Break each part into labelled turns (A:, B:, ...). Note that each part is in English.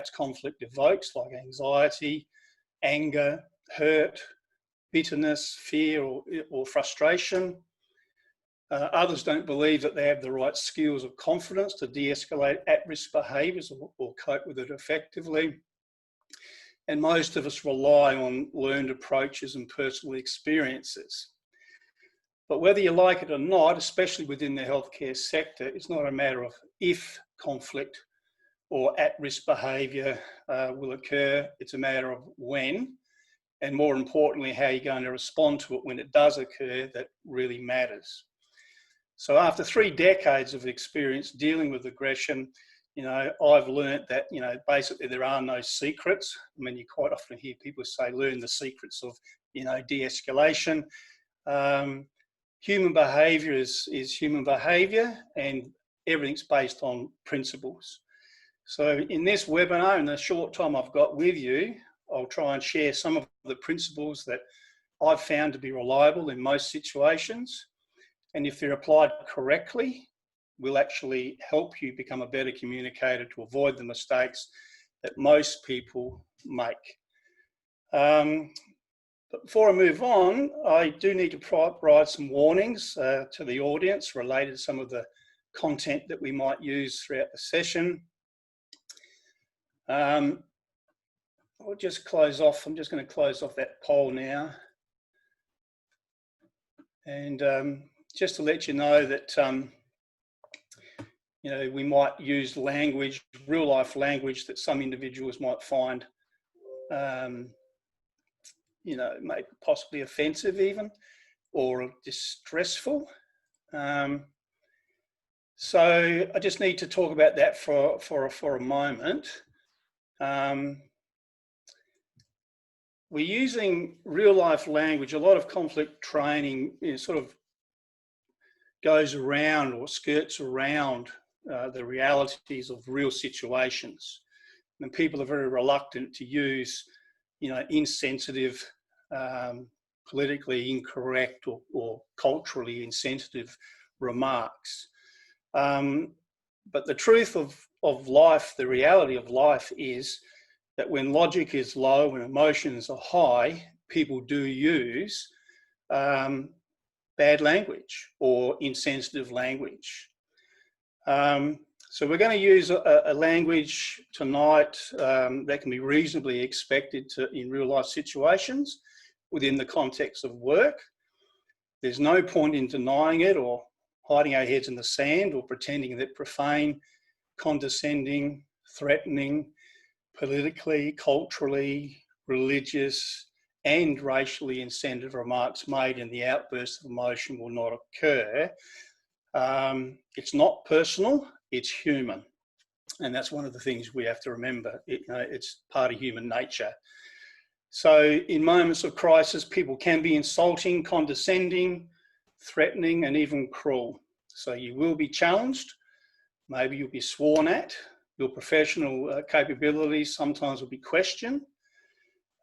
A: conflict evokes, like anxiety, anger, hurt, bitterness, fear, or frustration. Others don't believe that they have the right skills or confidence to de-escalate at-risk behaviours or cope with it effectively. And most of us rely on learned approaches and personal experiences. But whether you like it or not, especially within the healthcare sector, it's not a matter of if conflict or at-risk behaviour will occur. It's a matter of when, and more importantly, how you're going to respond to it when it does occur that really matters. So after 3 decades of experience dealing with aggression, I've learnt that, basically there are no secrets. I mean, you quite often hear people say, learn the secrets of, de-escalation. Human behaviour is human behaviour, and everything's based on principles. So in this webinar, in the short time I've got with you, I'll try and share some of the principles that I've found to be reliable in most situations. And if they're applied correctly, will actually help you become a better communicator to avoid the mistakes that most people make. But before I move on, I do need to provide some warnings to the audience related to some of the content that we might use throughout the session. I'll just close off. I'm just going to close off that poll now. And just to let you know that, we might use language, real life language that some individuals might find, maybe possibly offensive even, or distressful. So I just need to talk about that for a moment. We're using real life language. A lot of conflict training sort of goes around or skirts around the realities of real situations. And people are very reluctant to use, insensitive, politically incorrect or culturally insensitive remarks. But the truth of life, the reality of life is that when logic is low and emotions are high, people do use bad language or insensitive language. So we're going to use a language tonight that can be reasonably expected in real life situations within the context of work. There's no point in denying it or hiding our heads in the sand or pretending that profane, condescending, threatening, politically, culturally, religious, and racially insensitive remarks made in the outburst of emotion will not occur. It's not personal, it's human. And that's one of the things we have to remember. It's part of human nature. So in moments of crisis, people can be insulting, condescending, threatening, and even cruel. So you will be challenged. Maybe you'll be sworn at. Your professional capabilities sometimes will be questioned.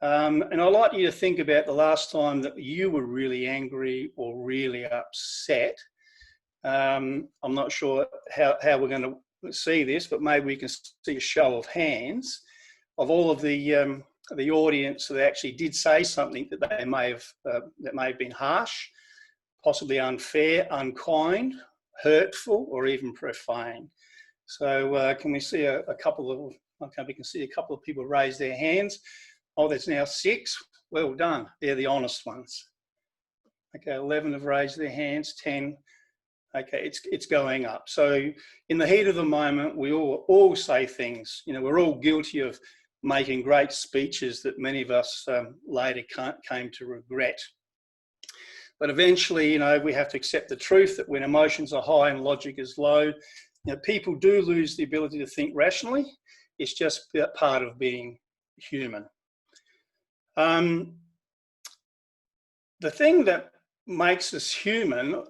A: And I'd like you to think about the last time that you were really angry or really upset. I'm not sure how we're going to see this, but maybe we can see a show of hands of all of the audience that actually did say something that they may have been harsh, possibly unfair, unkind, hurtful, or even profane. So can we see a couple of people raise their hands? Oh, there's now 6. Well done. They're the honest ones. Okay, 11 have raised their hands. 10. Okay, it's going up. So in the heat of the moment, we all say things. We're all guilty of making great speeches that many of us later came to regret. But eventually, we have to accept the truth that when emotions are high and logic is low, people do lose the ability to think rationally. It's just part of being human. The thing that makes us human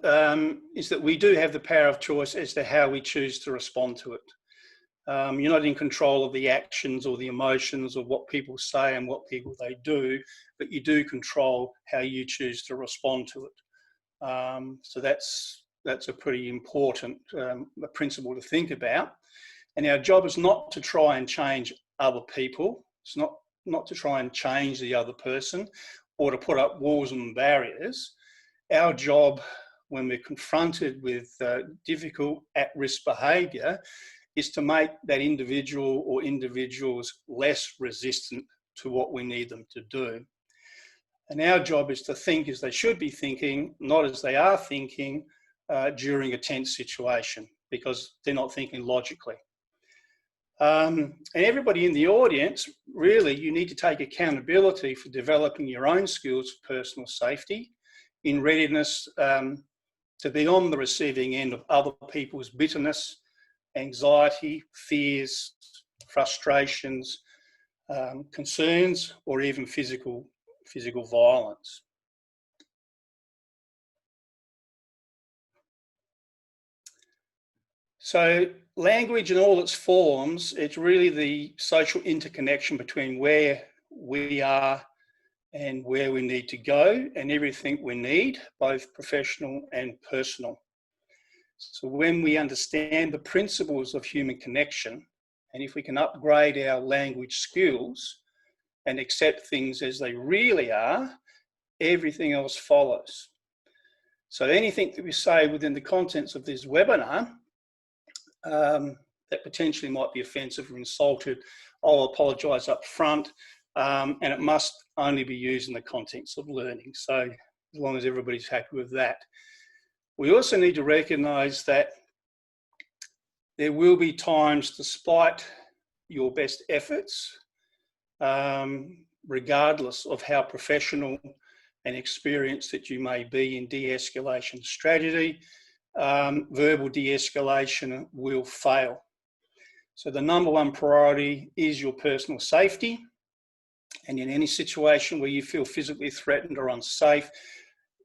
A: is that we do have the power of choice as to how we choose to respond to it. You're not in control of the actions or the emotions or what people say and what they do, but you do control how you choose to respond to it. So that's a pretty important principle to think about. And our job is not to try and change other people. It's not to try and change the other person or to put up walls and barriers. Our job when we're confronted with difficult at-risk behaviour is to make that individual or individuals less resistant to what we need them to do. And our job is to think as they should be thinking, not as they are thinking during a tense situation, because they're not thinking logically. And everybody in the audience, really, you need to take accountability for developing your own skills for personal safety in readiness to be on the receiving end of other people's bitterness, anxiety, fears, frustrations, concerns, or even physical violence. So language in all its forms, it's really the social interconnection between where we are and where we need to go and everything we need, both professional and personal. So when we understand the principles of human connection, and if we can upgrade our language skills and accept things as they really are, everything else follows. So anything that we say within the contents of this webinar that potentially might be offensive or insulted, I'll apologise up front, and it must only be used in the context of learning. So as long as everybody's happy with that. We also need to recognise that there will be times, despite your best efforts, regardless of how professional and experienced that you may be in de-escalation strategy, verbal de-escalation will fail. So the number one priority is your personal safety. And in any situation where you feel physically threatened or unsafe,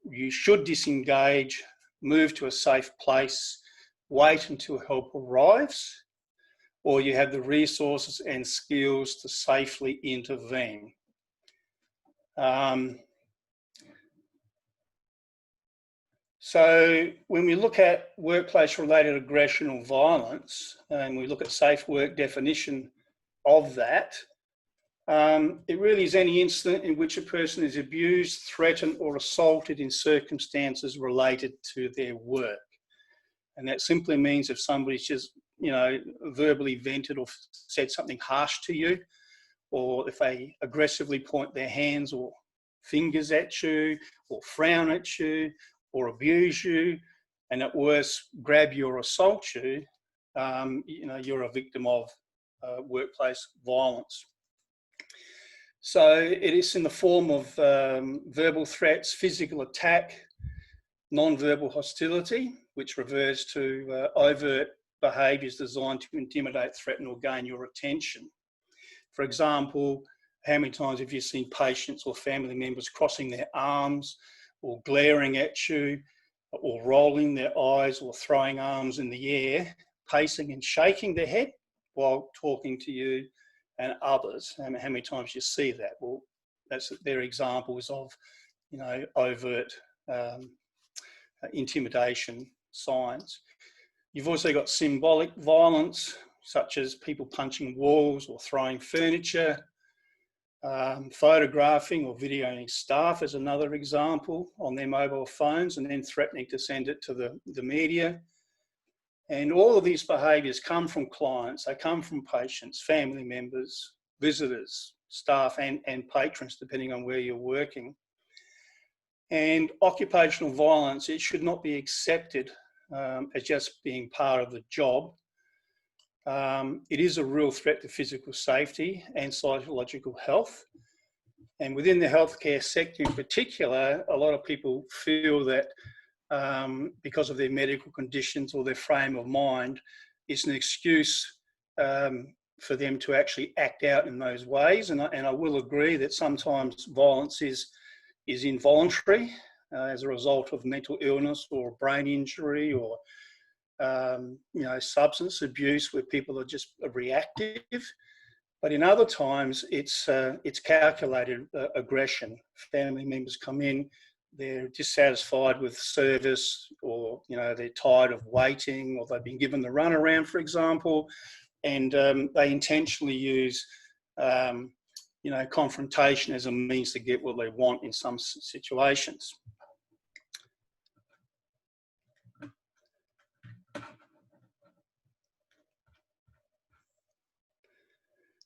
A: you should disengage, move to a safe place, wait until help arrives, or you have the resources and skills to safely intervene. So when we look at workplace-related aggression or violence, and we look at safe work definition of that, it really is any incident in which a person is abused, threatened, or assaulted in circumstances related to their work. And that simply means if somebody's just, verbally vented or said something harsh to you, or if they aggressively point their hands or fingers at you, or frown at you, or abuse you, and at worst, grab you or assault you, you're a victim of workplace violence. So it is in the form of verbal threats, physical attack, non-verbal hostility, which refers to overt behaviours designed to intimidate, threaten, or gain your attention. For example, how many times have you seen patients or family members crossing their arms or glaring at you or rolling their eyes or throwing arms in the air, pacing and shaking their head while talking to you and others? And how many times you see that? Well, they're examples of, overt intimidation signs. You've also got symbolic violence, such as people punching walls or throwing furniture, photographing or videoing staff is another example on their mobile phones and then threatening to send it to the media. And all of these behaviours come from clients, they come from patients, family members, visitors, staff and patrons, depending on where you're working. And occupational violence, it should not be accepted as just being part of the job. It is a real threat to physical safety and psychological health. And within the healthcare sector in particular, a lot of people feel that because of their medical conditions or their frame of mind, it's an excuse for them to actually act out in those ways. And I will agree that sometimes violence is involuntary as a result of mental illness or brain injury or substance abuse, where people are just reactive. But in other times, it's calculated aggression. Family members come in, they're dissatisfied with service, or they're tired of waiting, or they've been given the runaround, for example, and they intentionally use you know, confrontation as a means to get what they want in some situations.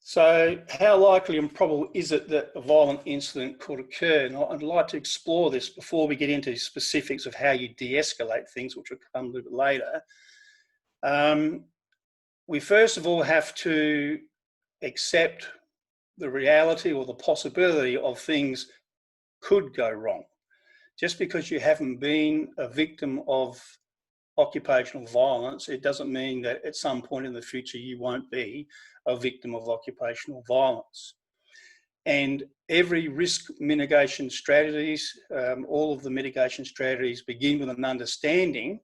A: So how likely and probable is it that a violent incident could occur? And I'd like to explore this before we get into specifics of how you de-escalate things, which will come a little bit later. We first of all have to accept the reality or the possibility of things could go wrong. Just because you haven't been a victim of occupational violence, it doesn't mean that at some point in the future you won't be a victim of occupational violence. And every risk mitigation strategies, all of the mitigation strategies begin with an understanding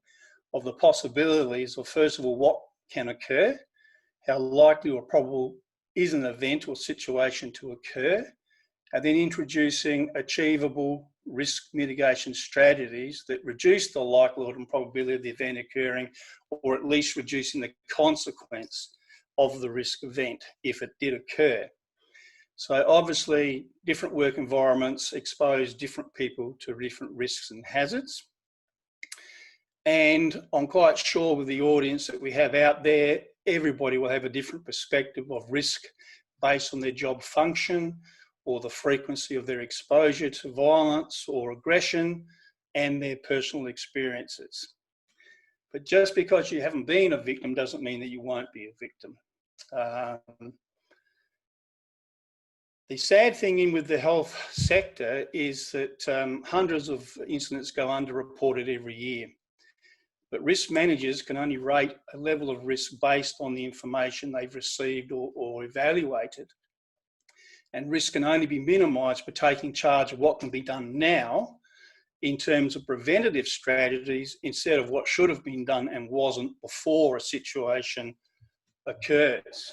A: of the possibilities of, first of all, what can occur, how likely or probable is an event or situation to occur, and then introducing achievable risk mitigation strategies that reduce the likelihood and probability of the event occurring, or at least reducing the consequence of the risk event if it did occur. So obviously different work environments expose different people to different risks and hazards. And I'm quite sure with the audience that we have out there, everybody will have a different perspective of risk based on their job function or the frequency of their exposure to violence or aggression and their personal experiences. But just because you haven't been a victim doesn't mean that you won't be a victim. The sad thing with the health sector is that hundreds of incidents go underreported every year. But risk managers can only rate a level of risk based on the information they've received or evaluated. And risk can only be minimised by taking charge of what can be done now in terms of preventative strategies instead of what should have been done and wasn't before a situation occurs.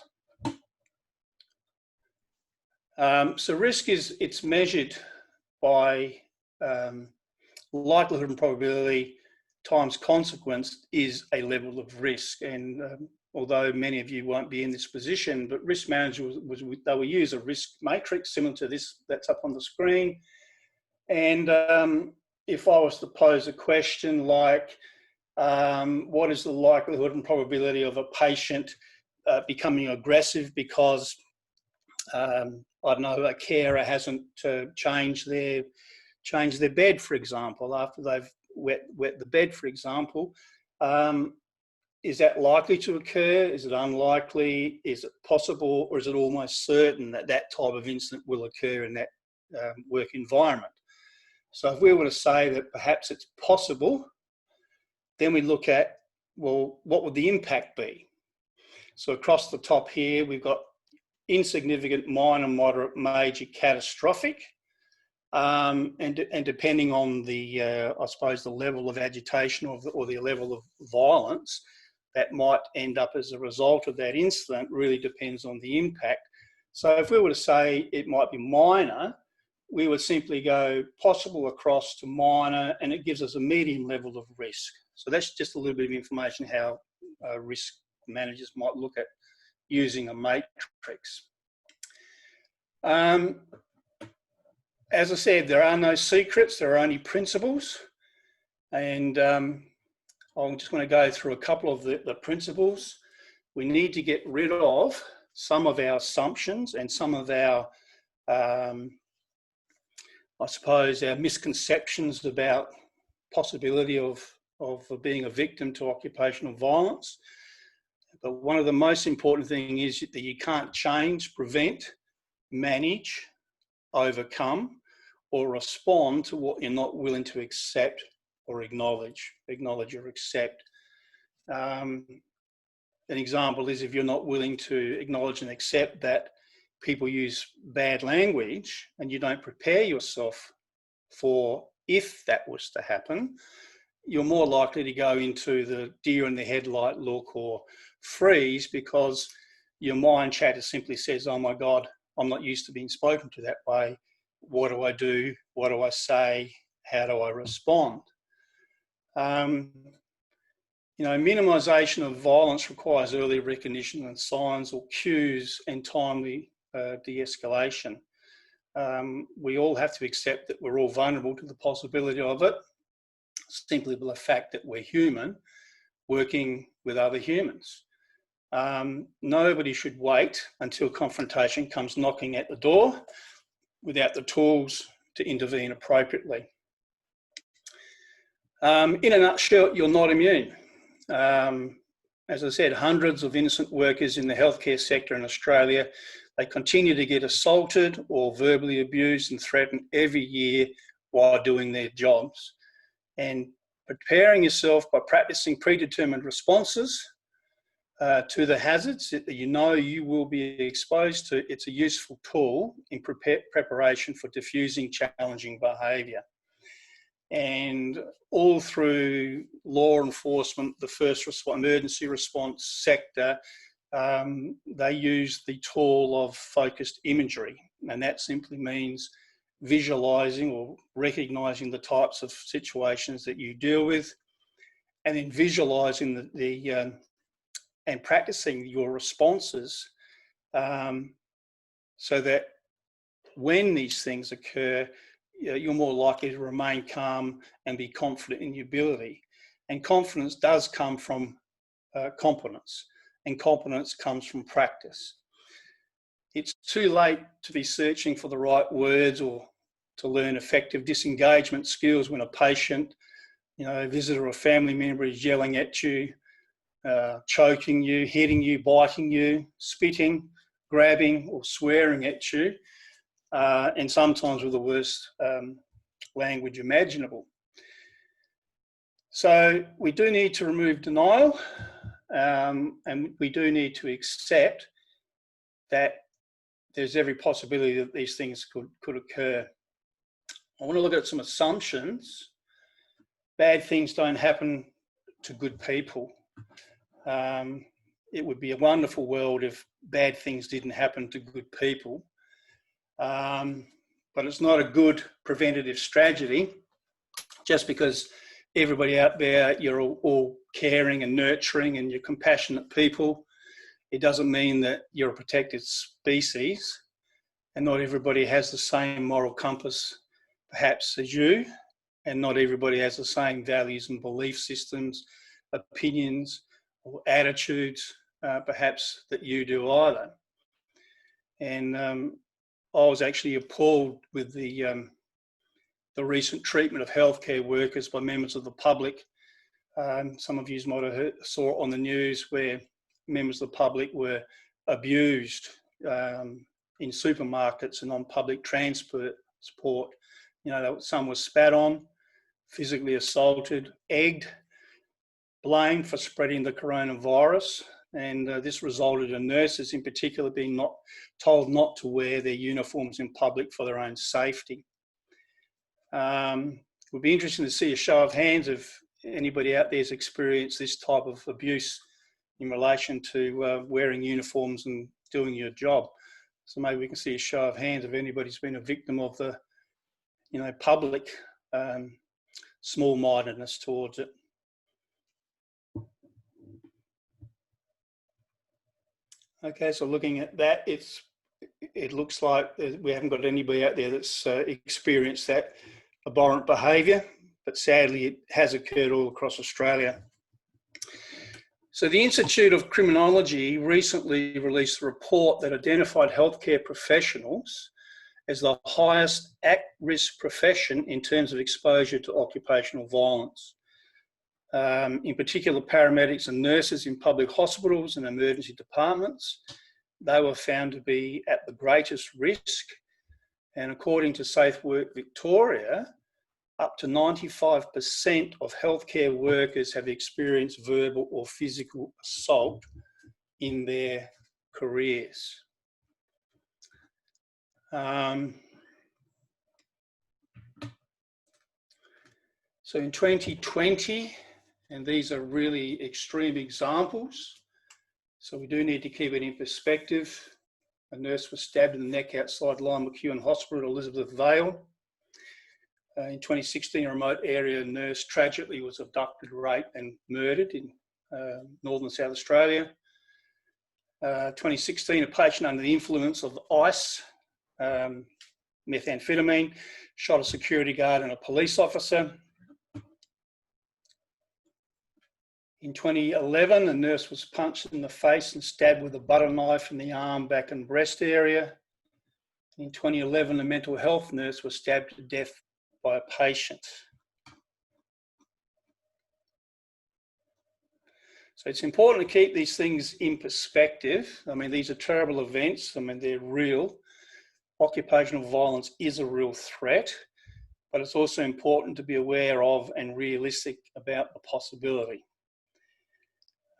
A: So risk it's measured by likelihood and probability times consequence is a level of risk. And although many of you won't be in this position, but risk managers, they will use a risk matrix similar to this that's up on the screen. And if I was to pose a question like, what is the likelihood and probability of a patient becoming aggressive because I don't know, a carer hasn't changed their bed, for example, after they've wet the bed, for example. Is that likely to occur? Is it unlikely? Is it possible? Or is it almost certain that that type of incident will occur in that work environment? So if we were to say that perhaps it's possible, then we look at, well, what would the impact be? So across the top here, we've got insignificant, minor, moderate, major, catastrophic. And depending on the, I suppose, the level of agitation or the level of violence that might end up as a result of that incident really depends on the impact. So if we were to say it might be minor, we would simply go possible across to minor, and it gives us a medium level of risk. So that's just a little bit of information how risk managers might look at using a matrix. As I said, there are no secrets, there are only principles. And I'm just going to go through a couple of the principles. We need to get rid of some of our assumptions and some of our, I suppose, our misconceptions about possibility of being a victim to occupational violence. But one of the most important things is that you can't change, prevent, manage, overcome, or respond to what you're not willing to accept or acknowledge or accept. An example is if you're not willing to acknowledge and accept that people use bad language and you don't prepare yourself for if that was to happen, you're more likely to go into the deer in the headlight look or freeze because your mind chatter simply says, oh my God, I'm not used to being spoken to that way. What do I do? What do I say? How do I respond? You know, minimisation of violence requires early recognition and signs or cues and timely de-escalation. We all have to accept that we're all vulnerable to the possibility of it, simply by the fact that we're human working with other humans. Nobody should wait until confrontation comes knocking at the door without the tools to intervene appropriately. In a nutshell, you're not immune. As I said, hundreds of innocent workers in the healthcare sector in Australia, they continue to get assaulted or verbally abused and threatened every year while doing their jobs. And preparing yourself by practicing predetermined responses to the hazards that you know you will be exposed to, it's a useful tool in preparation for diffusing challenging behaviour. And all through law enforcement, the first emergency response sector, they use the tool of focused imagery. And that simply means visualising or recognising the types of situations that you deal with, and then visualising and practicing your responses so that when these things occur, you're more likely to remain calm and be confident in your ability. And confidence does come from competence, and competence comes from practice. It's too late to be searching for the right words or to learn effective disengagement skills when a patient, a visitor or family member is yelling at you, choking you, hitting you, biting you, spitting, grabbing or swearing at you, and sometimes with the worst language imaginable. So we do need to remove denial, and we do need to accept that there's every possibility that these things could occur. I want to look at some assumptions. Bad things don't happen to good people. It would be a wonderful world if bad things didn't happen to good people. But it's not a good preventative strategy. Just because everybody out there, you're all caring and nurturing and you're compassionate people, it doesn't mean that you're a protected species, and not everybody has the same moral compass perhaps as you, and not everybody has the same values and belief systems, opinions or attitudes perhaps that you do either. And I was actually appalled with the recent treatment of healthcare workers by members of the public. Some of you might have saw it on the news where members of the public were abused in supermarkets and on public transport. Some were spat on, physically assaulted, egged, blamed for spreading the coronavirus. And this resulted in nurses in particular being told not to wear their uniforms in public for their own safety. It would be interesting to see a show of hands if anybody out there has experienced this type of abuse in relation to wearing uniforms and doing your job. So maybe we can see a show of hands if anybody's been a victim of the, public small-mindedness towards it. Okay, so looking at that, it looks like we haven't got anybody out there that's experienced that abhorrent behaviour, but sadly it has occurred all across Australia. So the Institute of Criminology recently released a report that identified healthcare professionals as the highest at-risk profession in terms of exposure to occupational violence. In particular, paramedics and nurses in public hospitals and emergency departments, they were found to be at the greatest risk. And according to Safe Work Victoria, up to 95% of healthcare workers have experienced verbal or physical assault in their careers. So in 2020, and these are really extreme examples, so we do need to keep it in perspective. A nurse was stabbed in the neck outside Lyme McEwen Hospital at Elizabeth Vale. In 2016, a remote area nurse tragically was abducted, raped and murdered in northern South Australia. 2016, a patient under the influence of ice, methamphetamine, shot a security guard and a police officer. In 2011, a nurse was punched in the face and stabbed with a butter knife in the arm, back and breast area. In 2011, a mental health nurse was stabbed to death by a patient. So it's important to keep these things in perspective. I mean, these are terrible events. I mean, they're real. Occupational violence is a real threat, but it's also important to be aware of and realistic about the possibility.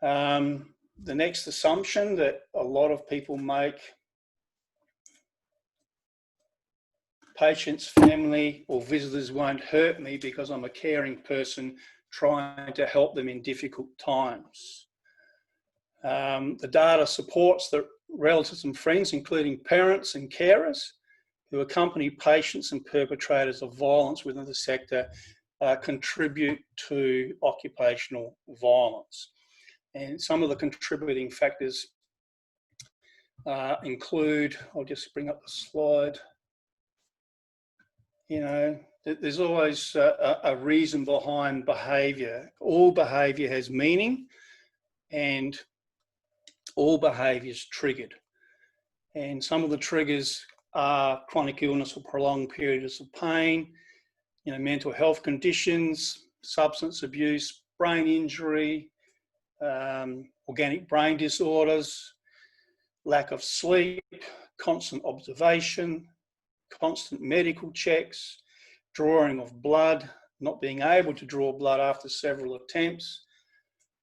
A: The next assumption that a lot of people make: patients, family or visitors won't hurt me because I'm a caring person trying to help them in difficult times. The data supports that relatives and friends, including parents and carers who accompany patients and perpetrators of violence within the sector, contribute to occupational violence. And some of the contributing factors include, I'll just bring up the slide. You know, there's always a reason behind behaviour. All behaviour has meaning, and all behaviour is triggered. And some of the triggers are chronic illness or prolonged periods of pain, you know, mental health conditions, substance abuse, brain injury, organic brain disorders, lack of sleep, constant observation, constant medical checks, drawing of blood, not being able to draw blood after several attempts,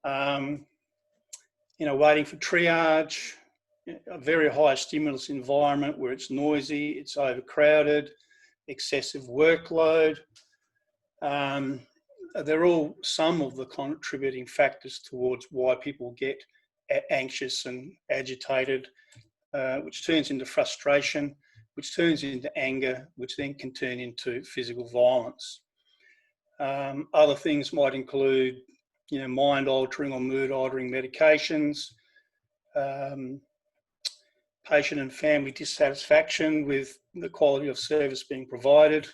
A: you know, waiting for triage, a very high stimulus environment where it's noisy, it's overcrowded, excessive workload. They're all some of the contributing factors towards why people get anxious and agitated, which turns into frustration, which turns into anger, which then can turn into physical violence. Other things might include, you know, mind-altering or mood-altering medications, patient and family dissatisfaction with the quality of service being provided,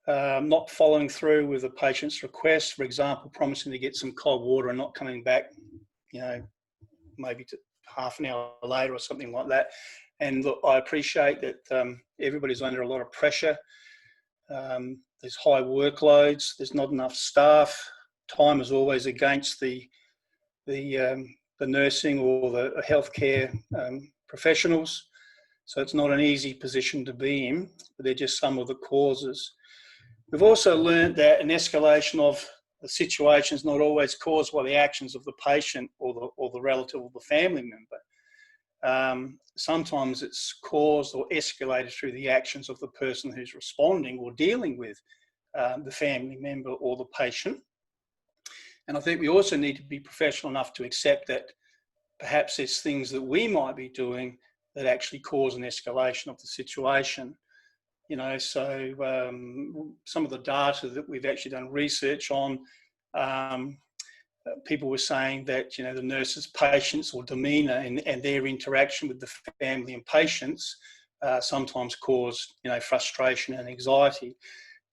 A: not following through with a patient's request, for example, promising to get some cold water and not coming back, you know, maybe half an hour later or something like that. And look, I appreciate that everybody's under a lot of pressure. There's high workloads, there's not enough staff. Time is always against the nursing or the healthcare professionals. So it's not an easy position to be in, but they're just some of the causes. We've also learned that an escalation of the situation is not always caused by the actions of the patient or the relative or the family member. Sometimes it's caused or escalated through the actions of the person who's responding or dealing with the family member or the patient. And I think we also need to be professional enough to accept that perhaps there's things that we might be doing that actually cause an escalation of the situation. You know, so some of the data that we've actually done research on, people were saying that, you know, the nurses' patients or demeanour and their interaction with the family and patients sometimes cause, you know, frustration and anxiety.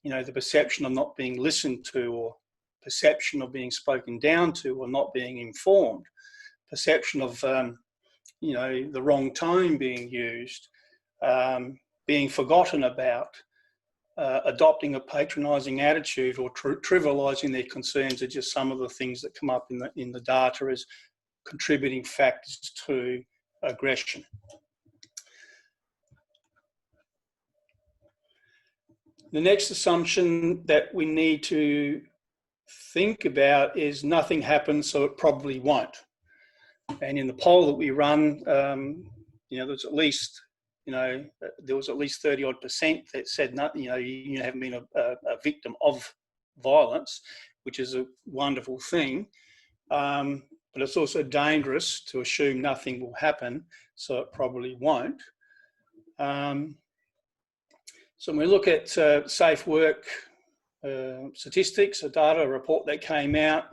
A: You know, the perception of not being listened to, or perception of being spoken down to or not being informed, perception of, you know, the wrong tone being used, being forgotten about, adopting a patronising attitude or trivialising their concerns are just some of the things that come up in the data as contributing factors to aggression. The next assumption that we need to think about is nothing happens, so it probably won't. And in the poll that we run, you know, there's at least, you know, there was at least 30-odd% that said, nothing, you know, you haven't been a victim of violence, which is a wonderful thing. But it's also dangerous to assume nothing will happen, so it probably won't. So when we look at safe work statistics, a data report that came out,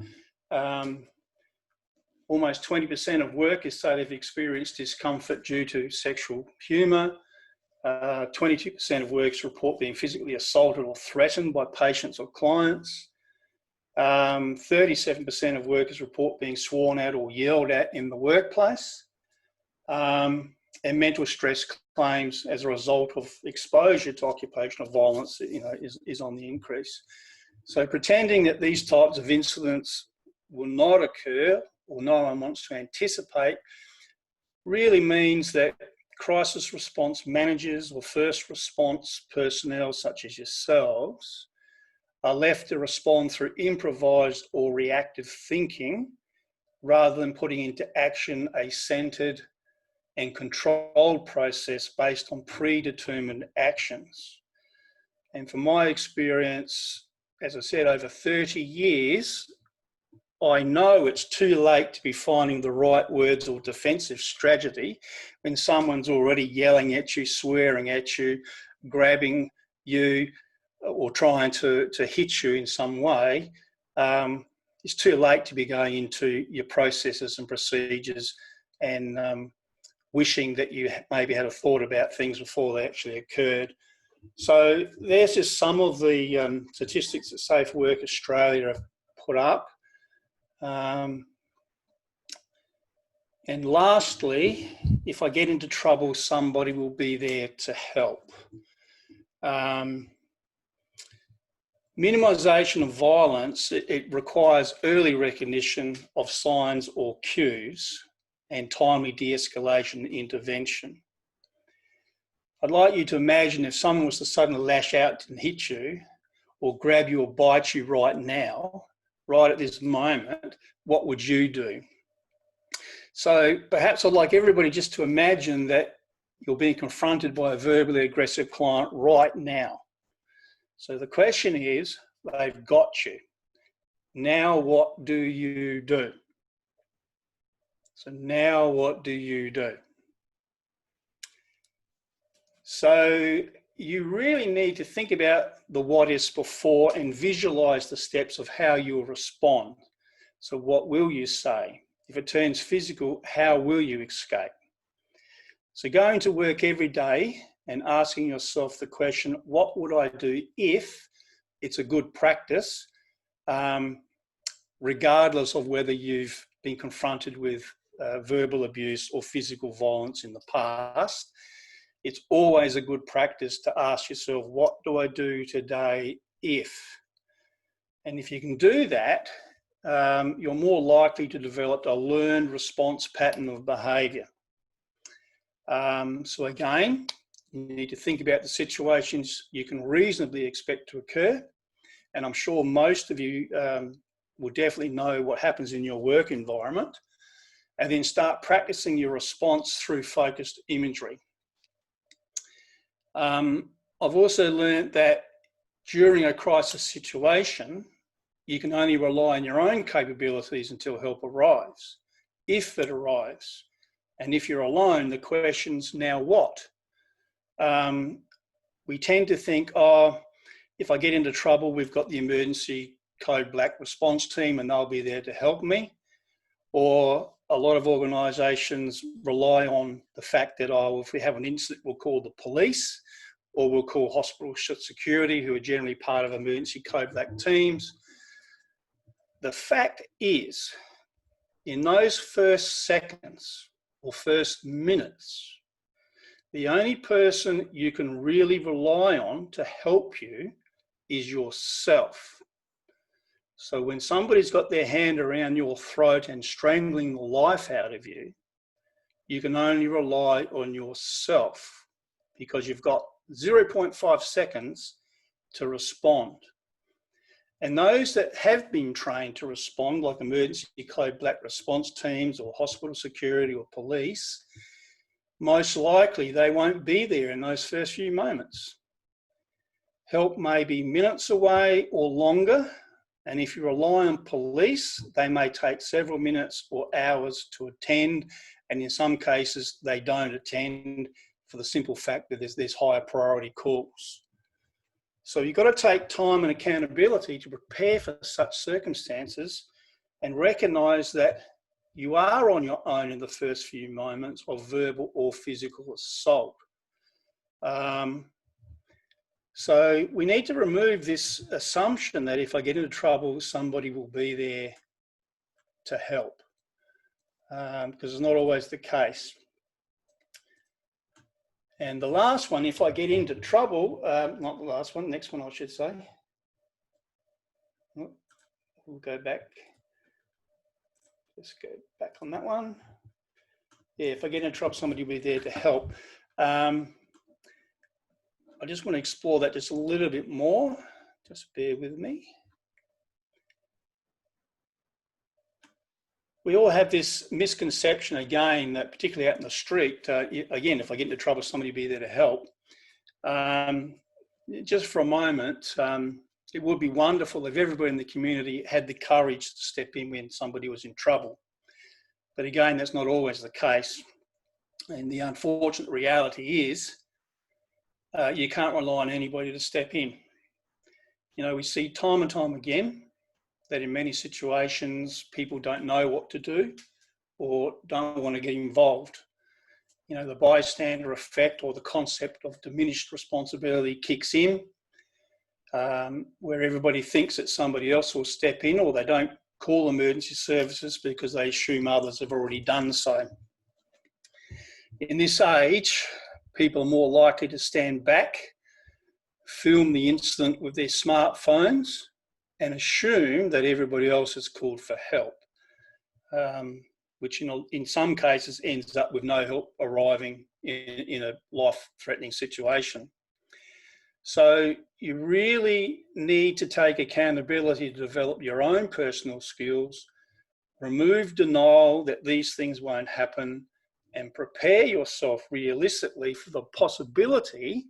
A: Almost 20% of workers say they've experienced discomfort due to sexual humour. 22% of workers report being physically assaulted or threatened by patients or clients. 37% of workers report being sworn at or yelled at in the workplace. And mental stress claims as a result of exposure to occupational violence, is on the increase. So pretending that these types of incidents will not occur or no one wants to anticipate really means that crisis response managers or first response personnel such as yourselves are left to respond through improvised or reactive thinking rather than putting into action a centred and controlled process based on predetermined actions. And from my experience, as I said, over 30 years, I know it's too late to be finding the right words or defensive strategy when someone's already yelling at you, swearing at you, grabbing you, or trying to hit you in some way. It's too late to be going into your processes and procedures and wishing that you maybe had a thought about things before they actually occurred. So there's just some of the statistics that Safe Work Australia have put up. And lastly, if I get into trouble, somebody will be there to help. Minimisation of violence, it requires early recognition of signs or cues and timely de-escalation intervention. I'd like you to imagine if someone was to suddenly lash out and hit you or grab you or bite you right now, right at this moment, what would you do? So perhaps I'd like everybody just to imagine that you're being confronted by a verbally aggressive client right now. So the question is, they've got you. Now what do you do? So now what do you do? So you really need to think about the what is before and visualise the steps of how you'll respond. So what will you say? If it turns physical, how will you escape? So going to work every day and asking yourself the question, what would I do if it's a good practice, regardless of whether you've been confronted with verbal abuse or physical violence in the past. It's always a good practice to ask yourself, what do I do today if? And if you can do that, you're more likely to develop a learned response pattern of behaviour. So again, you need to think about the situations you can reasonably expect to occur. And I'm sure most of you will definitely know what happens in your work environment, and then start practicing your response through focused imagery. I've also learned that during a crisis situation, you can only rely on your own capabilities until help arrives, if it arrives. And if you're alone, the question's now what? We tend to think, oh, if I get into trouble, we've got the emergency code black response team and they'll be there to help me. Or a lot of organisations rely on the fact that, oh, if we have an incident, we'll call the police, or we'll call hospital security, who are generally part of emergency code black teams. The fact is, in those first seconds or first minutes, the only person you can really rely on to help you is yourself. So when somebody's got their hand around your throat and strangling the life out of you, you can only rely on yourself because you've got 0.5 seconds to respond. And those that have been trained to respond, like emergency code black response teams or hospital security or police, most likely they won't be there in those first few moments. Help may be minutes away or longer. And if you rely on police, they may take several minutes or hours to attend. And in some cases, they don't attend for the simple fact that there's higher priority calls. So you've got to take time and accountability to prepare for such circumstances and recognise that you are on your own in the first few moments of verbal or physical assault. So we need to remove this assumption that if I get into trouble, somebody will be there to help, because it's not always the case. And the last one, if I get into trouble, not the last one, next one I should say. We'll go back. Let's go back on that one. Yeah, if I get into trouble, somebody will be there to help. I just want to explore that just a little bit more. Just bear with me. We all have this misconception, again, that particularly out in the street, again, if I get into trouble, somebody will be there to help. Just for a moment, it would be wonderful if everybody in the community had the courage to step in when somebody was in trouble. But again, that's not always the case. And the unfortunate reality is you can't rely on anybody to step in. You know, we see time and time again that in many situations, people don't know what to do or don't want to get involved. You know, the bystander effect or the concept of diminished responsibility kicks in, where everybody thinks that somebody else will step in, or they don't call emergency services because they assume others have already done so. In this age, people are more likely to stand back, film the incident with their smartphones, and assume that everybody else has called for help, which in some cases ends up with no help arriving in a life-threatening situation. So you really need to take accountability to develop your own personal skills, remove denial that these things won't happen, and prepare yourself realistically for the possibility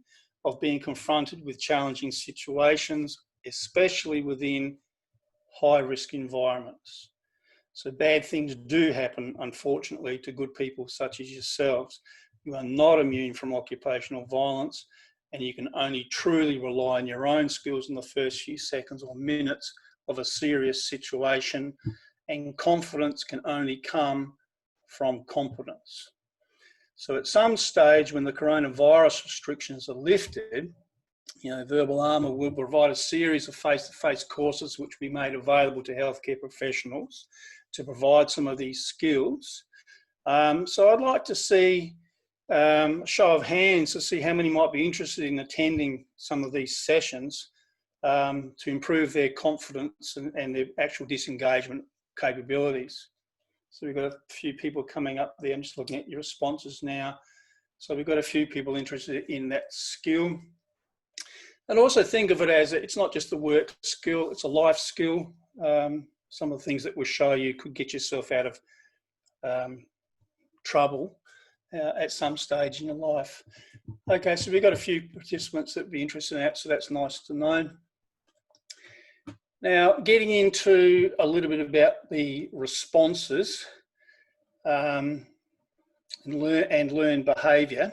A: of being confronted with challenging situations, especially within high-risk environments. So bad things do happen, unfortunately, to good people such as yourselves. You are not immune from occupational violence, and you can only truly rely on your own skills in the first few seconds or minutes of a serious situation, and confidence can only come from competence. So at some stage when the coronavirus restrictions are lifted, you know, Verbal Armour will provide a series of face-to-face courses which will be made available to healthcare professionals to provide some of these skills. So I'd like to see a show of hands to see how many might be interested in attending some of these sessions to improve their confidence and their actual disengagement capabilities. So we've got a few people coming up there. I'm just looking at your responses now. So we've got a few people interested in that skill. And also think of it as it's not just a work skill, it's a life skill. Some of the things that we'll show you could get yourself out of trouble at some stage in your life. Okay, so we've got a few participants that would be interested in that, so that's nice to know. Now, getting into a little bit about the responses and learned behaviour,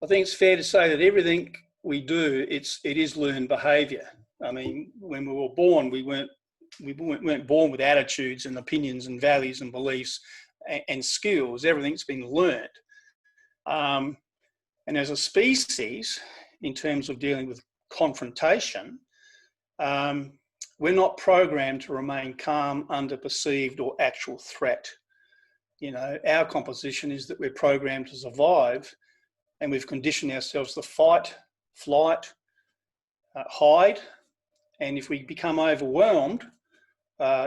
A: I think it's fair to say that everything we do, it is learned behaviour. I mean, when we were born, we weren't born with attitudes and opinions and values and beliefs and skills. Everything's been learned. And as a species, in terms of dealing with confrontation, we're not programmed to remain calm under perceived or actual threat. You know, our composition is that we're programmed to survive, and we've conditioned ourselves to fight, flight, hide. And if we become overwhelmed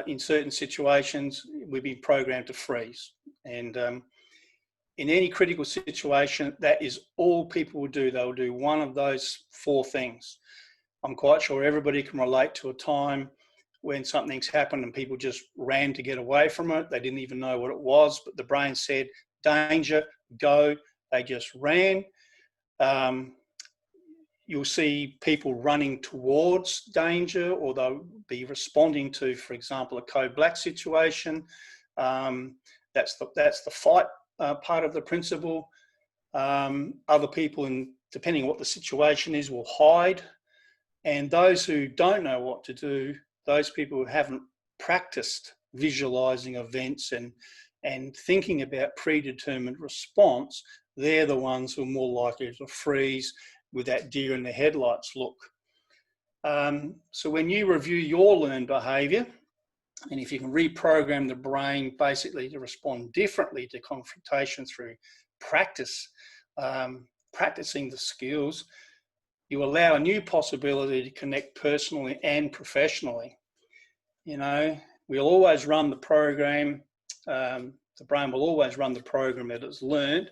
A: in certain situations, we've been programmed to freeze. And in any critical situation, that is all people will do. They'll do one of those four things. I'm quite sure everybody can relate to a time when something's happened and people just ran to get away from it. They didn't even know what it was, but the brain said, danger, go. They just ran. You'll see people running towards danger, or they'll be responding to, for example, a code black situation. That's the fight part of the principle. Other people, depending on what the situation is, will hide. And those who don't know what to do, those people who haven't practiced visualizing events and thinking about predetermined response, they're the ones who are more likely to freeze with that deer in the headlights look. So when you review your learned behaviour, and if you can reprogram the brain basically to respond differently to confrontation through practice, practicing the skills, you allow a new possibility to connect personally and professionally. You know, we'll always run the program, the brain will always run the program that it's learned.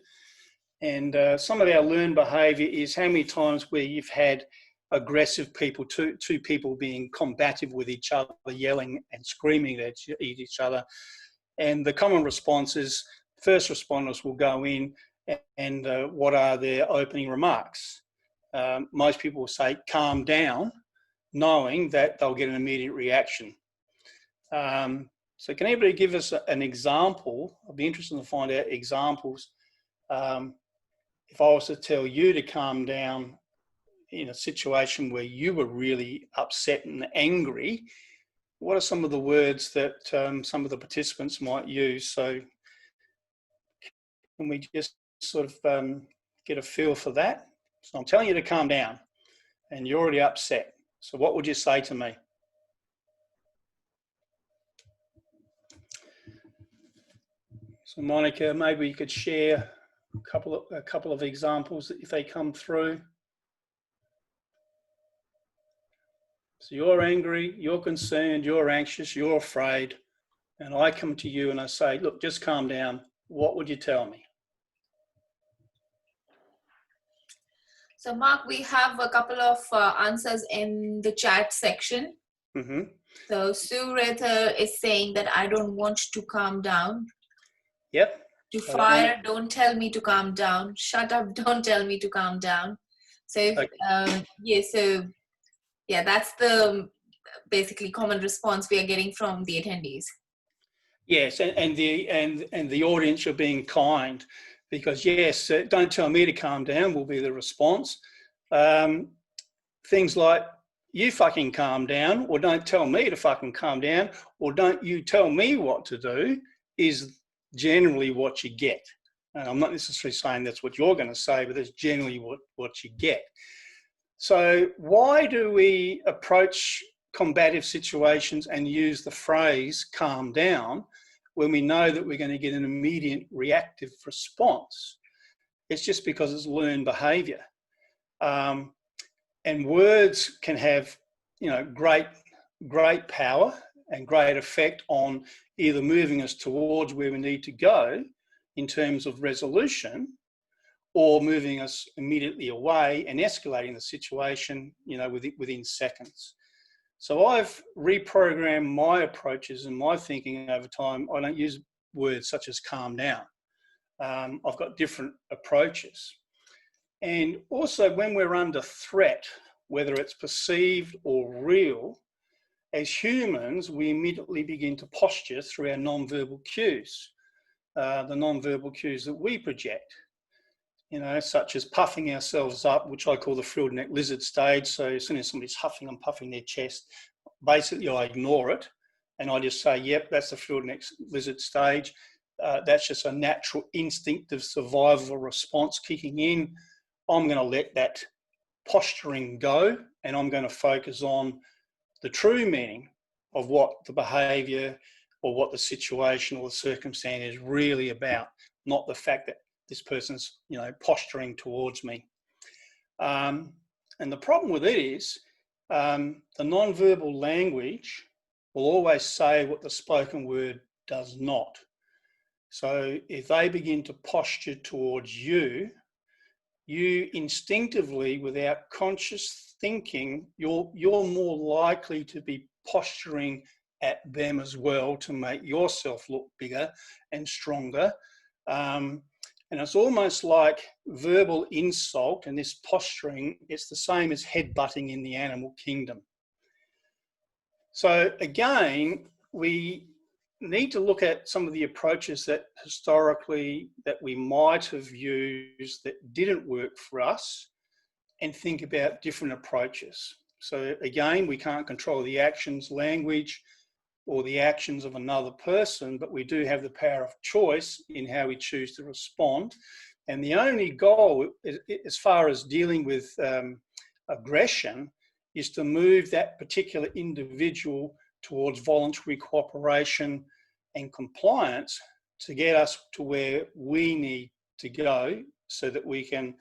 A: And some of our learned behaviour is how many times where you've had aggressive people, two people being combative with each other, yelling and screaming at each other. And the common response is first responders will go in and what are their opening remarks? Most people will say, calm down, knowing that they'll get an immediate reaction. So can anybody give us an example? I'd be interested to find out examples. If I was to tell you to calm down in a situation where you were really upset and angry, what are some of the words that some of the participants might use? So can we just sort of get a feel for that? So I'm telling you to calm down and you're already upset. So what would you say to me? So Monica, maybe you could share a couple of examples if they come through. So you're angry, you're concerned, you're anxious, you're afraid, and I come to you and I say, look, just calm down. What would you tell me?
B: So Mark, we have a couple of answers in the chat section.
A: Mm-hmm.
B: So Sue Rather is saying that I don't want to calm down.
A: Yep.
B: To fire, don't tell me to calm down. Shut up, don't tell me to calm down. So if, okay. Yeah, that's the basically common response we are getting from the attendees.
A: Yes, and the audience are being kind, because yes, don't tell me to calm down will be the response. Things like, you fucking calm down, or don't tell me to fucking calm down, or don't you tell me what to do, is generally what you get. And I'm not necessarily saying that's what you're going to say, but that's generally what you get. So why do we approach combative situations and use the phrase calm down when we know that we're going to get an immediate reactive response? It's just because it's learned behaviour. And words can have, you know, great power and great effect on either moving us towards where we need to go in terms of resolution, or moving us immediately away and escalating the situation, you know, within seconds. So I've reprogrammed my approaches and my thinking over time. I don't use words such as calm down. I've got different approaches. And also when we're under threat, whether it's perceived or real, as humans, we immediately begin to posture through our non-verbal cues, the non-verbal cues that we project. You know, such as puffing ourselves up, which I call the frilled neck lizard stage. So as soon as somebody's huffing and puffing their chest, basically I ignore it and I just say, yep, that's the frilled neck lizard stage. That's just a natural instinctive survival response kicking in. I'm going to let that posturing go and I'm going to focus on the true meaning of what the behaviour or what the situation or the circumstance is really about, not the fact that this person's, you know, posturing towards me. And the problem with it is the non-verbal language will always say what the spoken word does not. So if they begin to posture towards you, you instinctively, without conscious thinking, you're more likely to be posturing at them as well to make yourself look bigger and stronger. And it's almost like verbal insult, and this posturing, it's the same as headbutting in the animal kingdom. So again, we need to look at some of the approaches that historically that we might have used that didn't work for us and think about different approaches. So again, we can't control the actions, language, or the actions of another person, but we do have the power of choice in how we choose to respond. And the only goal, as far as dealing with aggression, is to move that particular individual towards voluntary cooperation and compliance to get us to where we need to go, so that we can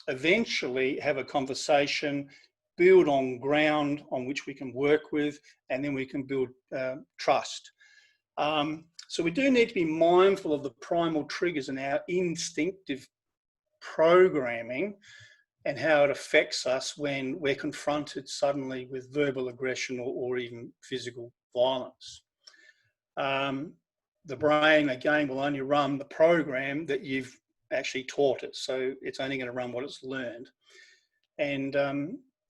A: eventually have a conversation, build on ground on which we can work with, and then we can build trust. So we do need to be mindful of the primal triggers in our instinctive programming and how it affects us when we're confronted suddenly with verbal aggression or even physical violence. The brain, again, will only run the program that you've actually taught it. So it's only going to run what it's learned. And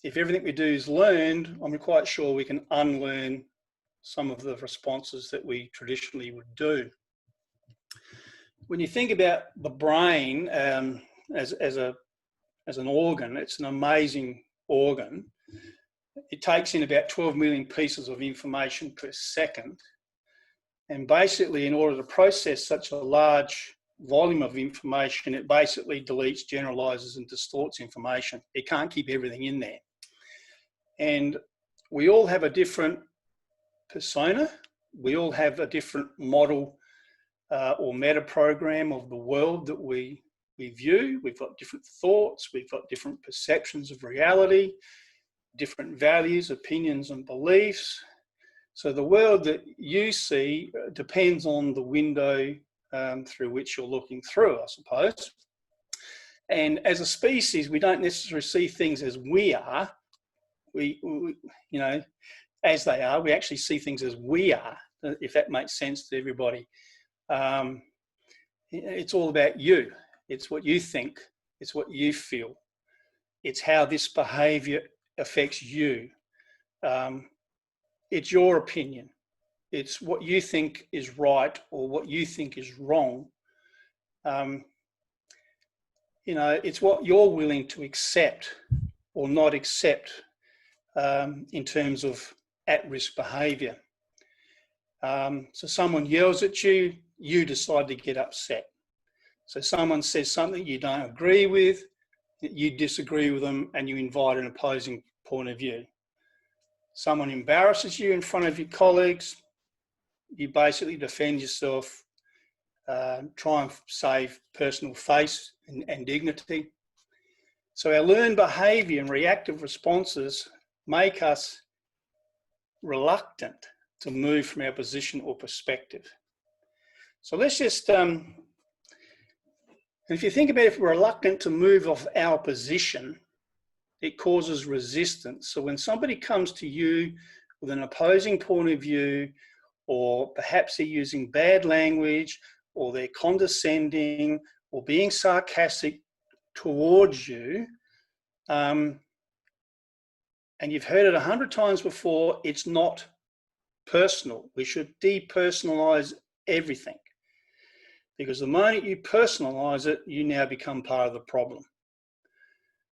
A: if everything we do is learned, I'm quite sure we can unlearn some of the responses that we traditionally would do. When you think about the brain as an organ, it's an amazing organ. It takes in about 12 million pieces of information per second. And basically, in order to process such a large volume of information, it basically deletes, generalizes, and distorts information. It can't keep everything in there. And we all have a different persona. We all have a different model or meta program of the world that we view. We've got different thoughts. We've got different perceptions of reality, different values, opinions, and beliefs. So the world that you see depends on the window through which you're looking through, I suppose. And as a species, we don't necessarily see things as we are. We you know, as they are. We actually see things as we are, if that makes sense to everybody. It's all about you. It's what you think. It's what you feel. It's how this behaviour affects you. It's your opinion. It's what you think is right or what you think is wrong. You know, it's what you're willing to accept or not accept in terms of at-risk behaviour. So someone yells at you, you decide to get upset. So someone says something you don't agree with, you disagree with them, and you invite an opposing point of view. Someone embarrasses you in front of your colleagues, you basically defend yourself, try and save personal face and dignity. So our learned behaviour and reactive responses make us reluctant to move from our position or perspective. So let's just, if you think about it, if we're reluctant to move off our position, it causes resistance. So when somebody comes to you with an opposing point of view, or perhaps they're using bad language, or they're condescending, or being sarcastic towards you, and you've heard it 100 times before, it's not personal. We should depersonalize everything, because the moment you personalize it, you now become part of the problem.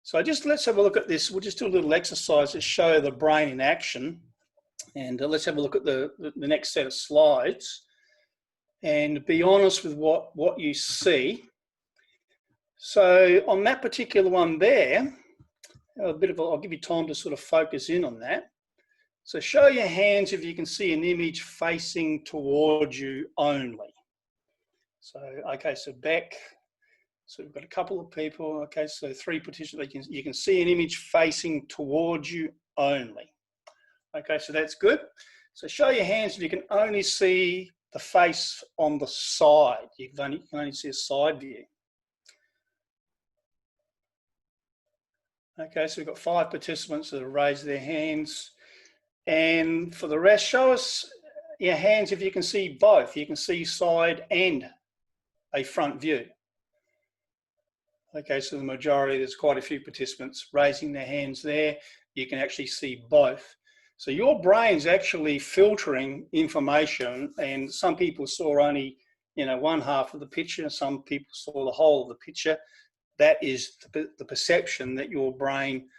A: So let's have a look at this. We'll just do a little exercise to show the brain in action. And let's have a look at the next set of slides and be honest with what you see. So on that particular one there, I'll give you time to sort of focus in on that. So show your hands if you can see an image facing towards you only. So, okay, so back. So we've got a couple of people. Okay, so 3 participants. You can see an image facing towards you only. Okay, so that's good. So show your hands if you can only see the face on the side. You can only see a side view. Okay, so we've got 5 participants that have raised their hands. And for the rest, show us your hands if you can see both. You can see side and a front view. Okay, so the majority, there's quite a few participants raising their hands there. You can actually see both. So your brain's actually filtering information, and some people saw only, one half of the picture. Some people saw the whole of the picture. That is the perception that your brain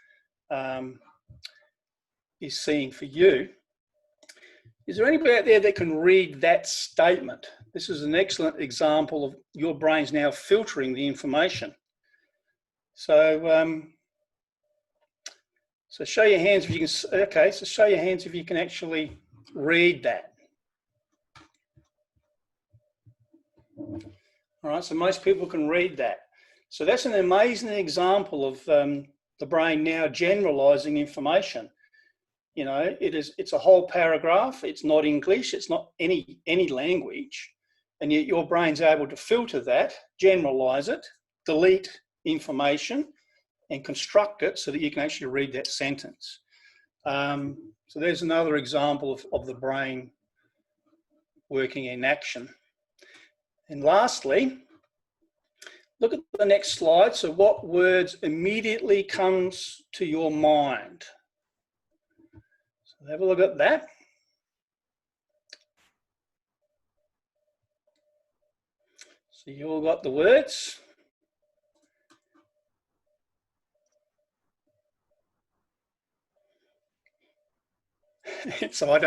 A: is seeing for you. Is there anybody out there that can read that statement? This is an excellent example of your brain's now filtering the information. So, so show your hands if you can. Okay, so show your hands if you can actually read that. All right, so most people can read that. So that's an amazing example of the brain now generalizing information. You know, it's a whole paragraph. It's not English. It's not any language, and yet your brain's able to filter that, generalize it, delete information, and construct it so that you can actually read that sentence. So there's another example of the brain working in action. And lastly, look at the next slide. So what words immediately comes to your mind? So have a look at that. So you all got the words. So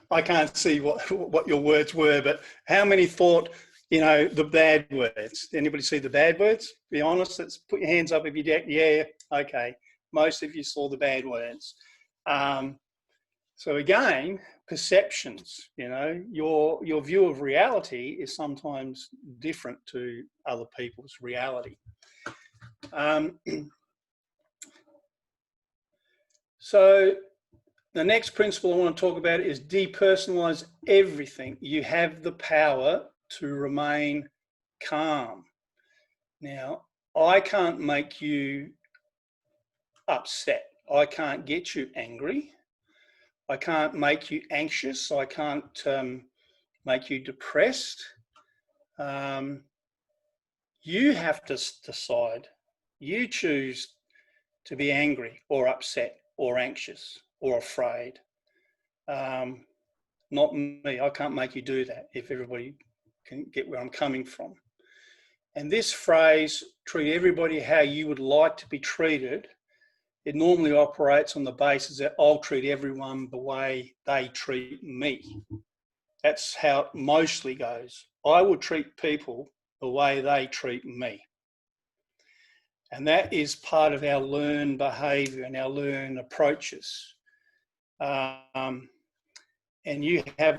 A: I can't see what your words were, but how many thought, you know, the bad words? Anybody see the bad words? Be honest. Let's put your hands up if you did. Yeah, okay. Most of you saw the bad words. So again, perceptions. You know, your view of reality is sometimes different to other people's reality. So the next principle I want to talk about is depersonalize everything. You have the power to remain calm. Now, I can't make you upset. I can't get you angry. I can't make you anxious. I can't make you depressed. You have to decide. You choose to be angry or upset or anxious or afraid. Not me. I can't make you do that if everybody can get where I'm coming from. And this phrase, treat everybody how you would like to be treated, it normally operates on the basis that I'll treat everyone the way they treat me. That's how it mostly goes. I will treat people the way they treat me. And that is part of our learned behaviour and our learned approaches. And you have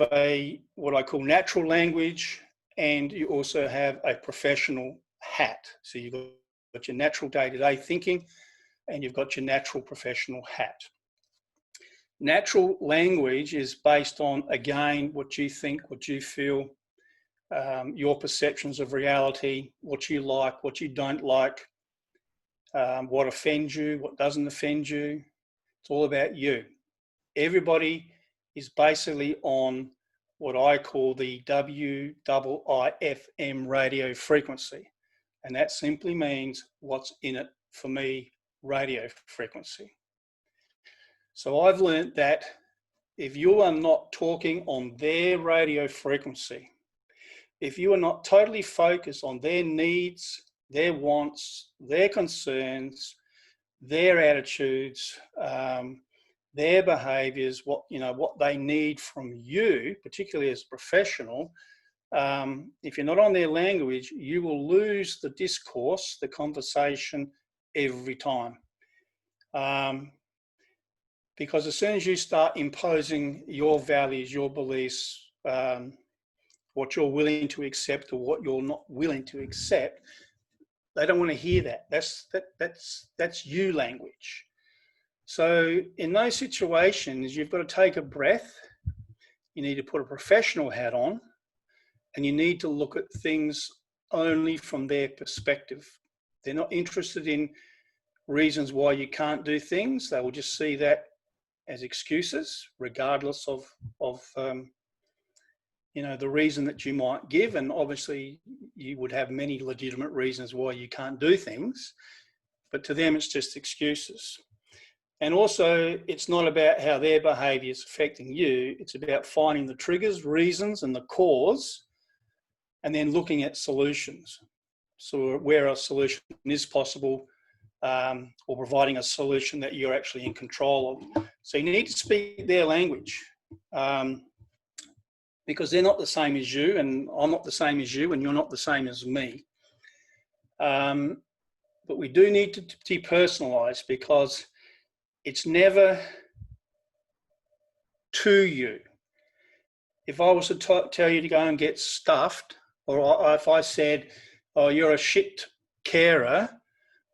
A: what I call natural language, and you also have a professional hat. So you've got your natural day-to-day thinking, and you've got your natural professional hat. Natural language is based on, again, what you think, what you feel, your perceptions of reality, what you like, what you don't like, what offends you, what doesn't offend you. It's all about you. Everybody is basically on what I call the WIIFM radio frequency. And that simply means what's in it for me radio frequency. So I've learned that if you are not talking on their radio frequency, if you are not totally focused on their needs, their wants, their concerns, their attitudes, their behaviours, what they need from you, particularly as a professional, if you're not on their language, you will lose the discourse, the conversation every time. Because as soon as you start imposing your values, your beliefs, what you're willing to accept or what you're not willing to accept, they don't want to hear that. That's you language. So in those situations, you've got to take a breath. You need to put a professional hat on, and you need to look at things only from their perspective. They're not interested in reasons why you can't do things. They will just see that as excuses, regardless of the reason that you might give. And obviously you would have many legitimate reasons why you can't do things, but to them it's just excuses. And also it's not about how their behaviour is affecting you. It's about finding the triggers, reasons, and the cause, and then looking at solutions. So where a solution is possible, or providing a solution that you're actually in control of. So you need to speak their language. because they're not the same as you, and I'm not the same as you, and you're not the same as me. But we do need to depersonalize, because it's never to you. If I was to tell you to go and get stuffed, or if I said, oh, you're a shit carer,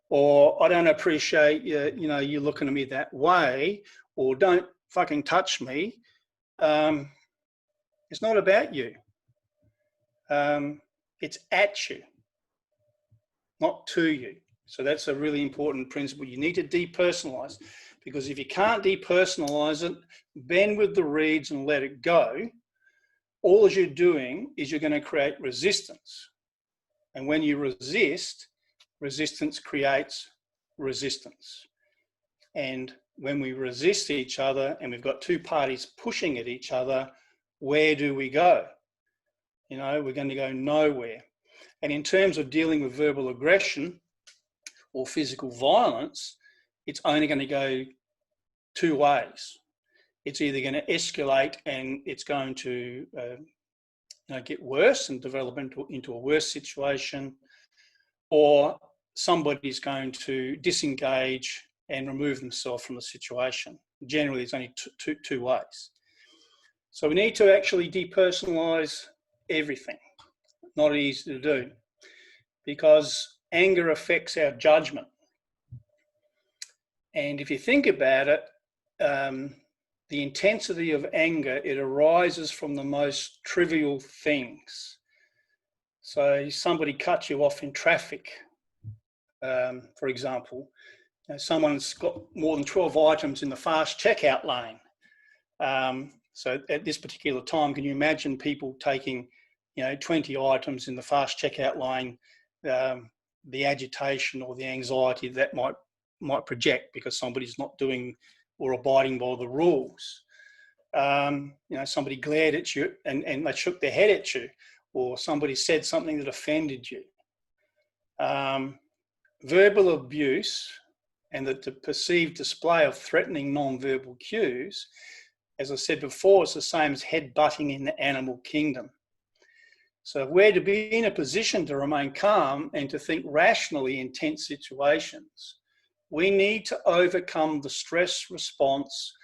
A: or I don't appreciate you looking at me that way, or don't fucking touch me, it's not about you. It's at you, not to you. So that's a really important principle. You need to depersonalize, because if you can't depersonalize it, bend with the reeds and let it go, all you're doing is you're going to create resistance. And when you resist, resistance creates resistance. And when we resist each other and we've got two parties pushing at each other, where do we go? We're going to go nowhere. And in terms of dealing with verbal aggression or physical violence, it's only going to go two ways. It's either going to escalate and it's going to get worse and develop into a worse situation, or somebody's going to disengage and remove themselves from the situation. Generally, there's only two ways. So we need to actually depersonalize everything. Not easy to do, because anger affects our judgment. And if you think about it, the intensity of anger, it arises from the most trivial things. So somebody cuts you off in traffic, for example. Someone's got more than 12 items in the fast checkout lane. So at this particular time, can you imagine people taking 20 items in the fast checkout lane, the agitation or the anxiety that might project because somebody's not doing or abiding by the rules. Somebody glared at you and they shook their head at you, or somebody said something that offended you. Verbal abuse and the perceived display of threatening non-verbal cues, as I said before, is the same as head-butting in the animal kingdom. So if we're to be in a position to remain calm and to think rationally in tense situations, we need to overcome the stress response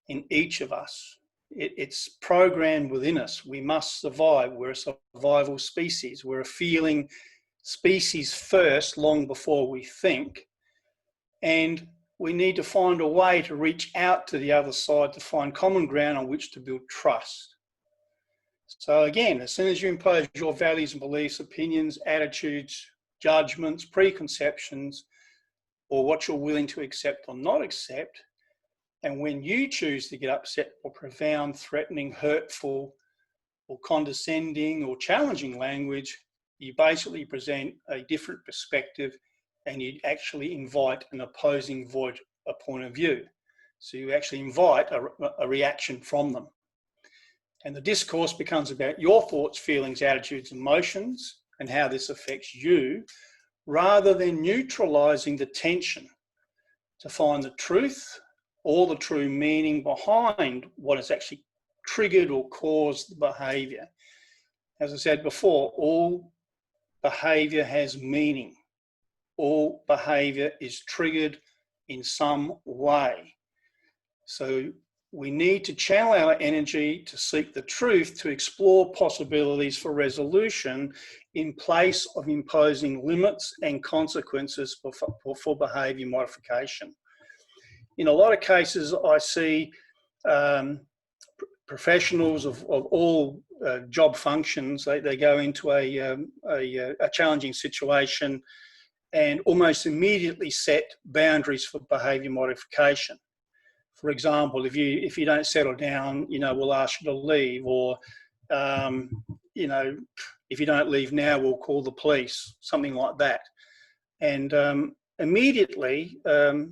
A: in each of us. It's programmed within us. We must survive. We're a survival species. We're a feeling species first, long before we think. And we need to find a way to reach out to the other side to find common ground on which to build trust. So again, as soon as you impose your values and beliefs, opinions, attitudes, judgments, preconceptions, or what you're willing to accept or not accept, and when you choose to get upset or profound, threatening, hurtful, or condescending or challenging language, you basically present a different perspective and you actually invite an opposing point of view. So you actually invite a reaction from them. And the discourse becomes about your thoughts, feelings, attitudes, emotions, and how this affects you, rather than neutralizing the tension to find the truth or the true meaning behind what has actually triggered or caused the behaviour. As I said before, all behaviour has meaning. All behaviour is triggered in some way. So we need to channel our energy to seek the truth, to explore possibilities for resolution in place of imposing limits and consequences for behaviour modification. In a lot of cases, I see professionals of all job functions, they go into a challenging situation and almost immediately set boundaries for behaviour modification. For example, if you don't settle down, we'll ask you to leave, or if you don't leave now, we'll call the police, something like that. And immediately it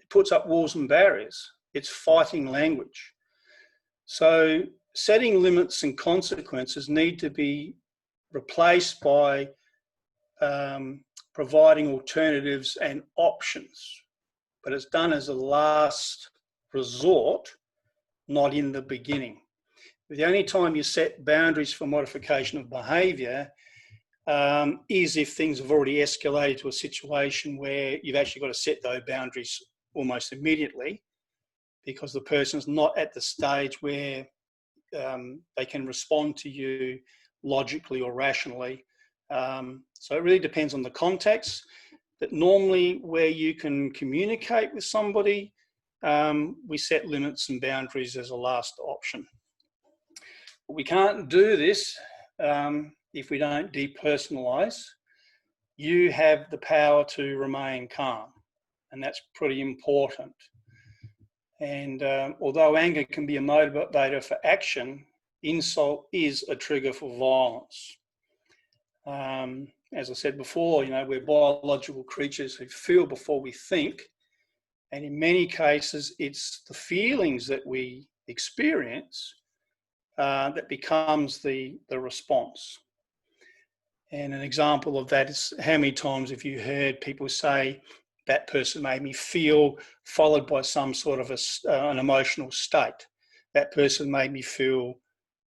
A: puts up walls and barriers. It's fighting language. So setting limits and consequences need to be replaced by providing alternatives and options, but it's done as a last resort, not in the beginning. The only time you set boundaries for modification of behaviour is if things have already escalated to a situation where you've actually got to set those boundaries almost immediately, because the person's not at the stage where they can respond to you logically or rationally. So it really depends on the context. But normally where you can communicate with somebody, we set limits and boundaries as a last option. But we can't do this if we don't depersonalise. You have the power to remain calm, and that's pretty important. And although anger can be a motivator for action, insult is a trigger for violence. As I said before, we're biological creatures who feel before we think. And in many cases, it's the feelings that we experience that becomes the response. And an example of that is, how many times have you heard people say, that person made me feel, followed by some sort of an emotional state. That person made me feel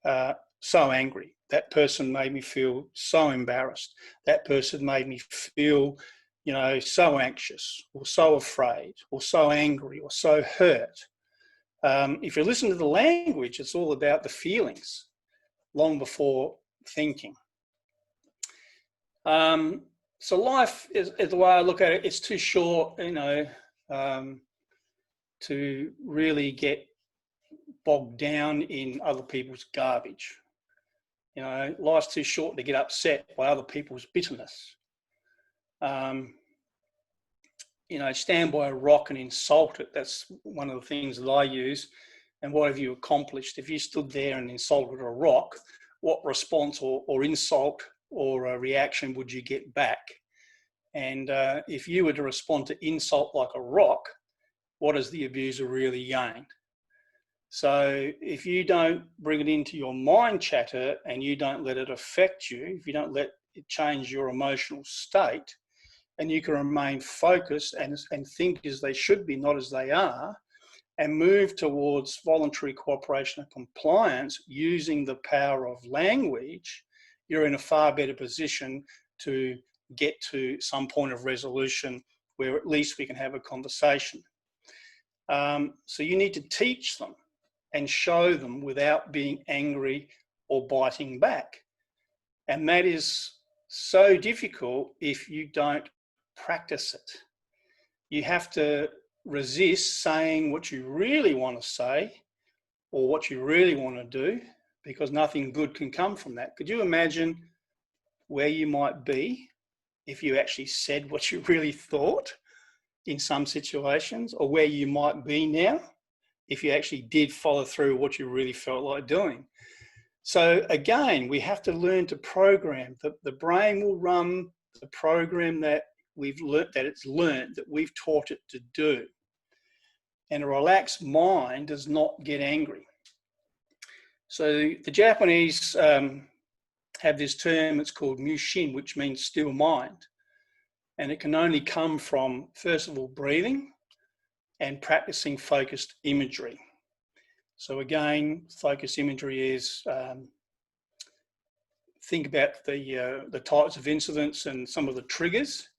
A: so angry. That person made me feel so embarrassed. That person made me feel, so anxious or so afraid or so angry or so hurt. If you listen to the language, it's all about the feelings long before thinking. So life is the way I look at it. It's too short, to really get bogged down in other people's garbage. Life's too short to get upset by other people's bitterness. Stand by a rock and insult it. That's one of the things that I use. And what have you accomplished? If you stood there and insulted a rock, what response or insult or a reaction would you get back? And if you were to respond to insult like a rock, what has the abuser really gained? So if you don't bring it into your mind chatter and you don't let it affect you, if you don't let it change your emotional state, and you can remain focused and think as they should be, not as they are, and move towards voluntary cooperation and compliance using the power of language, you're in a far better position to get to some point of resolution where at least we can have a conversation. So you need to teach them and show them without being angry or biting back. And that is so difficult if you don't practice it. You have to resist saying what you really want to say or what you really want to do, because nothing good can come from that. Could you imagine where you might be if you actually said what you really thought in some situations, or where you might be now if you actually did follow through what you really felt like doing? So again, we have to learn to program. The brain will run the program that we've learnt, that it's learned, that we've taught it to do. And a relaxed mind does not get angry. So the Japanese have this term, it's called mushin, which means still mind. And it can only come from, first of all, breathing and practicing focused imagery. So again, focused imagery is think about the types of incidents and some of the triggers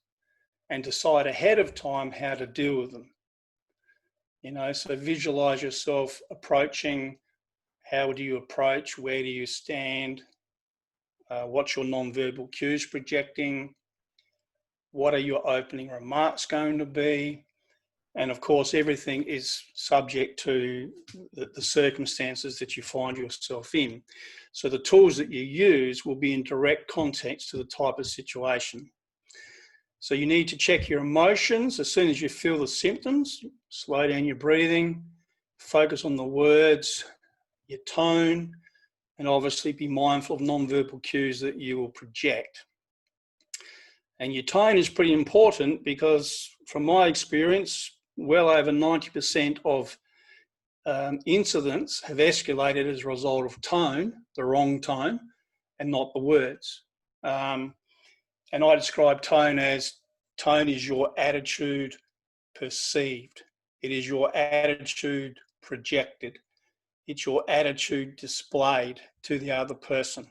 A: and decide ahead of time how to deal with them. So visualize yourself approaching. How do you approach? Where do you stand? What's your non-verbal cues projecting? What are your opening remarks going to be? And of course, everything is subject to the circumstances that you find yourself in. So the tools that you use will be in direct context to the type of situation. So you need to check your emotions as soon as you feel the symptoms. Slow down your breathing, focus on the words, your tone, and obviously be mindful of non-verbal cues that you will project. And your tone is pretty important because from my experience, well over 90% of incidents have escalated as a result of tone, the wrong tone, and not the words. And I describe tone as, tone is your attitude perceived. It is your attitude projected. it's your attitude displayed to the other person.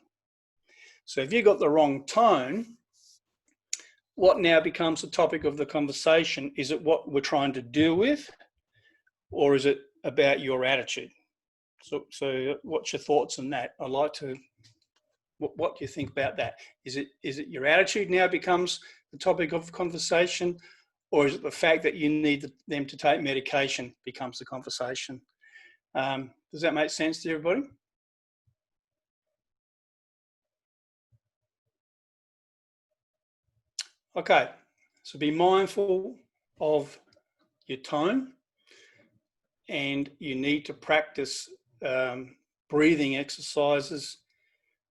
A: So if you've got the wrong tone, what now becomes the topic of the conversation? Is it what we're trying to deal with, or is it about your attitude? So what's your thoughts on that? I'd like to, what do you think about that? Is it your attitude now becomes the topic of conversation, or is it the fact that you need them to take medication becomes the conversation? Does that make sense to everybody? Okay, so be mindful of your tone, and you need to practice breathing exercises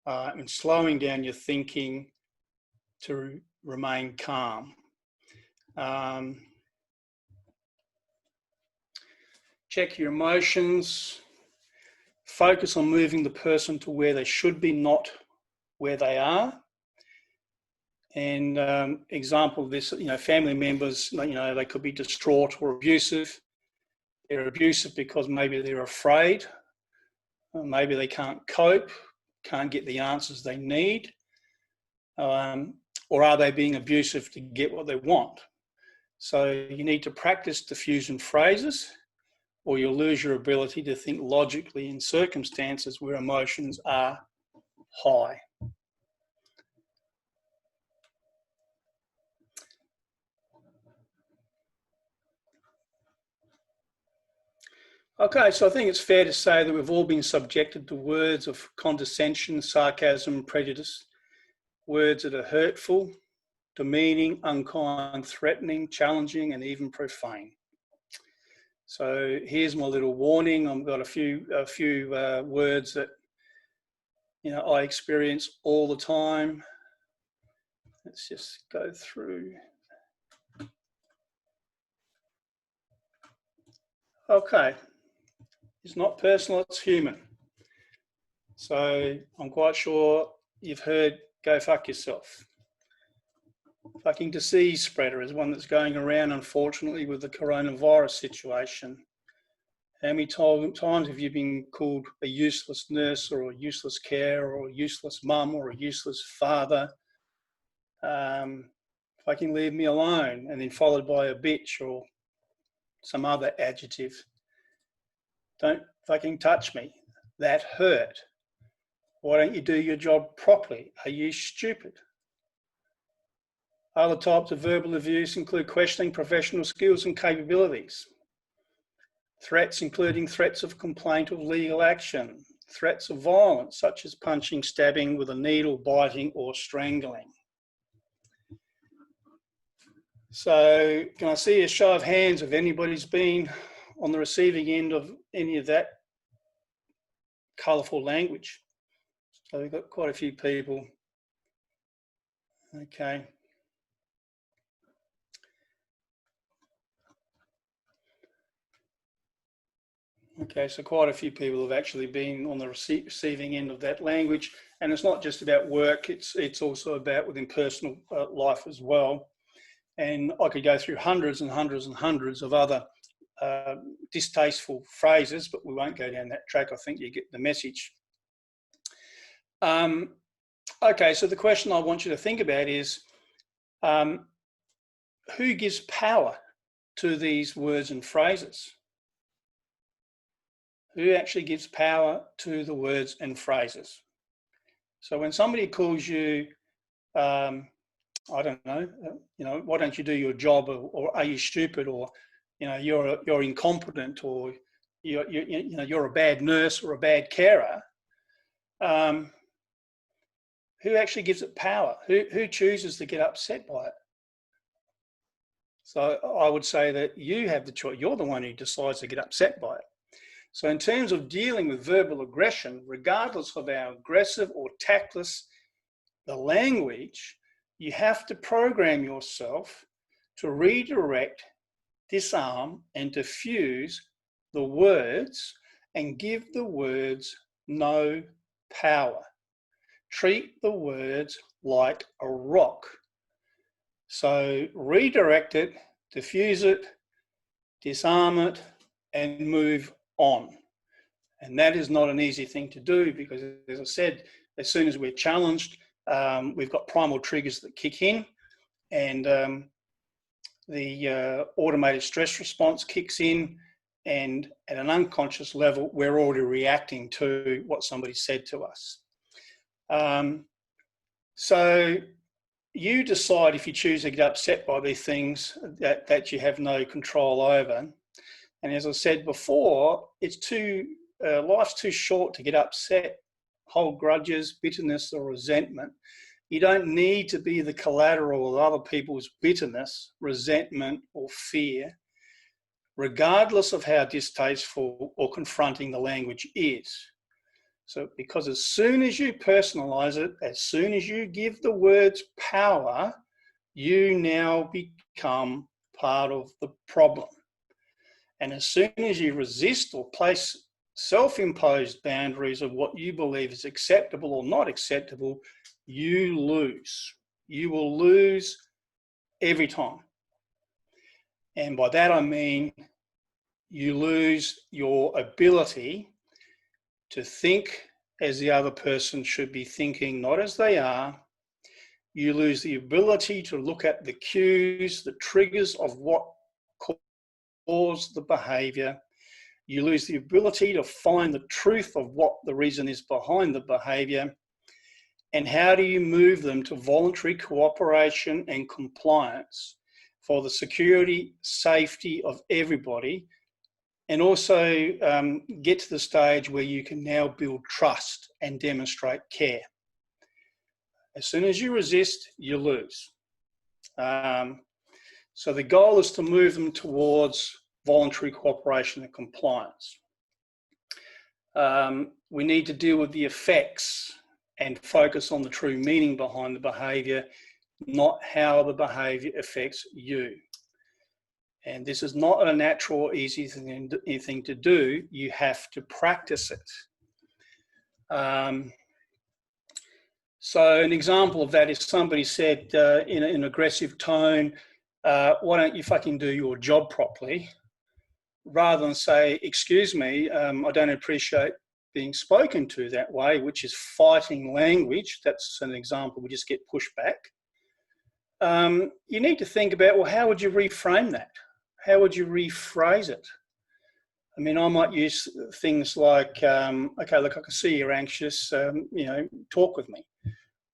A: and slowing down your thinking to remain calm. Check your emotions. Focus on moving the person to where they should be, not where they are. And example of this, family members, they could be distraught or abusive. They're abusive because maybe they're afraid, or maybe they can't cope, can't get the answers they need, or are they being abusive to get what they want? So you need to practice diffusion phrases, or you'll lose your ability to think logically in circumstances where emotions are high. Okay, so I think it's fair to say that we've all been subjected to words of condescension, sarcasm, prejudice, words that are hurtful, demeaning, unkind, threatening, challenging, and even profane. So here's my little warning. I've got a few words that I experience all the time. Let's just go through. Okay, it's not personal, it's human. So I'm quite sure you've heard "go fuck yourself." Fucking disease spreader is one that's going around, unfortunately, with the coronavirus situation. How many times have you been called a useless nurse, or a useless carer, or a useless mum, or a useless father? Fucking leave me alone, and then followed by a bitch or some other adjective. Don't fucking touch me. That hurt. Why don't you do your job properly? Are you stupid? Other types of verbal abuse include questioning professional skills and capabilities. Threats, including threats of complaint or legal action. Threats of violence, such as punching, stabbing with a needle, biting, or strangling. So can I see a show of hands if anybody's been on the receiving end of any of that colourful language? So we've got quite a few people. Okay. Okay, so quite a few people have actually been on the receiving end of that language. And it's not just about work, it's also about within personal life as well. And I could go through hundreds and hundreds and hundreds of other distasteful phrases, but we won't go down that track. I think you get the message. Okay, so the question I want you to think about is, who gives power to these words and phrases? Who actually gives power to the words and phrases? So when somebody calls you, I don't know, why don't you do your job, or are you stupid, or you're incompetent, or you're a bad nurse or a bad carer. Who actually gives it power? Who chooses to get upset by it? So I would say that you have the choice. You're the one who decides to get upset by it. So in terms of dealing with verbal aggression, regardless of how aggressive or tactless the language, you have to program yourself to redirect, disarm, and diffuse the words and give the words no power. Treat the words like a rock. So redirect it, diffuse it, disarm it, and move on. And that is not an easy thing to do because, as I said, as soon as we're challenged, we've got primal triggers that kick in, and the automated stress response kicks in, and at an unconscious level, we're already reacting to what somebody said to us. So you decide, if you choose to get upset by these things that you have no control over. And as I said before, life's too short to get upset, hold grudges, bitterness or resentment. You don't need to be the collateral of other people's bitterness, resentment or fear, regardless of how distasteful or confronting the language is. So, because as soon as you personalize it, as soon as you give the words power, you now become part of the problem. And as soon as you resist or place self-imposed boundaries of what you believe is acceptable or not acceptable, you lose. You will lose every time. And by that I mean you lose your ability to think as the other person should be thinking, not as they are. You lose the ability to look at the cues, the triggers of what caused the behaviour. You lose the ability to find the truth of what the reason is behind the behaviour. And how do you move them to voluntary cooperation and compliance for the security, safety of everybody, and also get to the stage where you can now build trust and demonstrate care. As soon as you resist, you lose. So the goal is to move them towards voluntary cooperation and compliance. We need to deal with the effects and focus on the true meaning behind the behaviour, not how the behaviour affects you. And this is not a natural or easy thing to do. You have to practice it. So an example of that is somebody said in an aggressive tone, why don't you fucking do your job properly? Rather than say, excuse me, I don't appreciate being spoken to that way, which is fighting language. That's an example, we just get pushed back. You need to think about, well, how would you reframe that? How would you rephrase it? I mean, I might use things like, okay, look, I can see you're anxious, talk with me.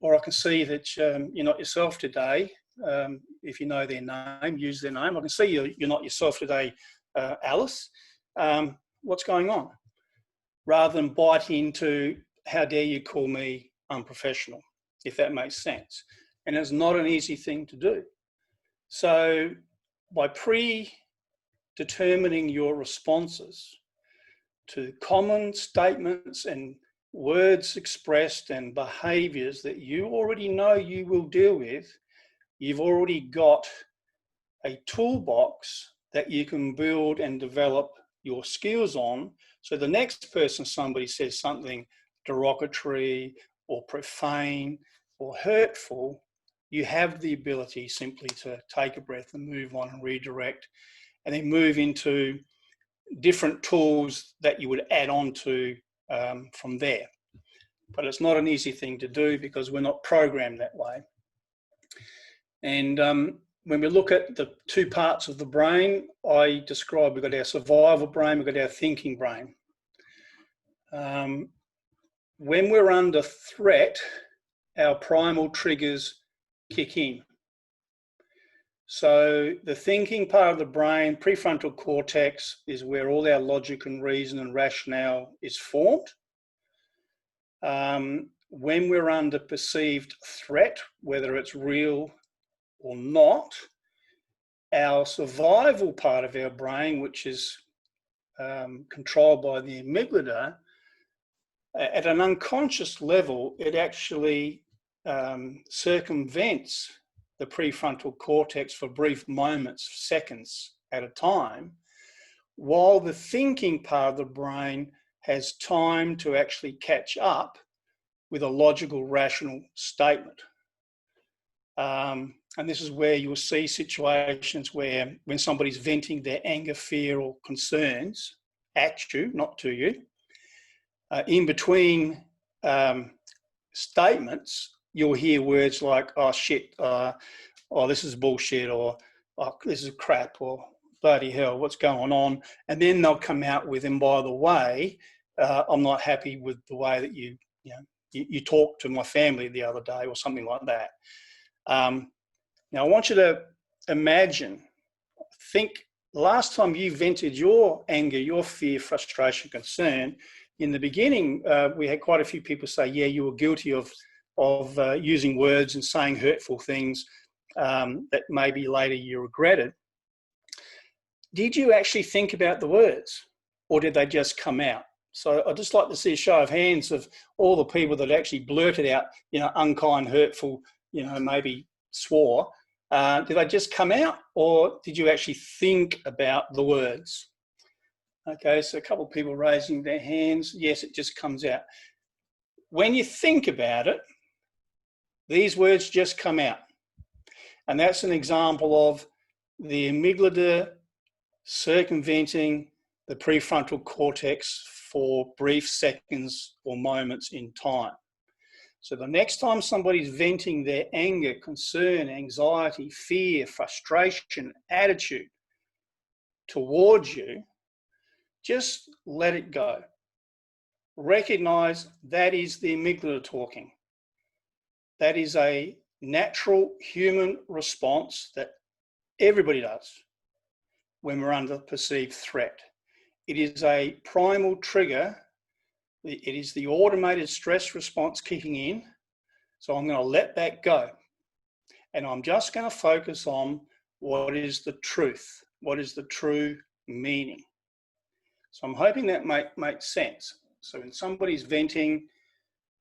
A: Or I can see that you're not yourself today. If you know their name, use their name. I can see you're not yourself today, Alice. What's going on? Rather than bite into, how dare you call me unprofessional, if that makes sense. And it's not an easy thing to do. So by predetermining your responses to common statements and words expressed and behaviours that you already know you will deal with, you've already got a toolbox that you can build and develop your skills on. So the next person somebody says something derogatory or profane or hurtful, you have the ability simply to take a breath and move on and redirect, and then move into different tools that you would add on to from there. But it's not an easy thing to do because we're not programmed that way. And when we look at the two parts of the brain, I describe, we've got our survival brain, we've got our thinking brain. When we're under threat, our primal triggers kick in. So the thinking part of the brain, prefrontal cortex, is where all our logic and reason and rationale is formed. When we're under perceived threat, whether it's real or not, our survival part of our brain, which is controlled by the amygdala, at an unconscious level, it actually circumvents the prefrontal cortex for brief moments, seconds at a time, while the thinking part of the brain has time to actually catch up with a logical, rational statement. And this is where you'll see situations where when somebody's venting their anger, fear, or concerns at you, not to you, In between statements, you'll hear words like, oh shit, oh this is bullshit, or oh this is crap, or bloody hell, what's going on? And then they'll come out with, and by the way, I'm not happy with the way that you talked to my family the other day, or something like that. Now I want you to imagine, think last time you vented your anger, your fear, frustration, concern. In the beginning, we had quite a few people say, yeah, you were guilty of using words and saying hurtful things that maybe later you regretted. Did you actually think about the words, or did they just come out? So I'd just like to see a show of hands of all the people that actually blurted out, unkind, hurtful, maybe swore. Did they just come out, or did you actually think about the words? Okay, so a couple of people raising their hands. Yes, it just comes out. When you think about it, these words just come out. And that's an example of the amygdala circumventing the prefrontal cortex for brief seconds or moments in time. So the next time somebody's venting their anger, concern, anxiety, fear, frustration, attitude towards you, just let it go. Recognize that is the amygdala talking. That is a natural human response that everybody does when we're under perceived threat. It is a primal trigger. It is the automated stress response kicking in. So I'm going to let that go. And I'm just going to focus on what is the truth, what is the true meaning. So I'm hoping that makes sense. So when somebody's venting,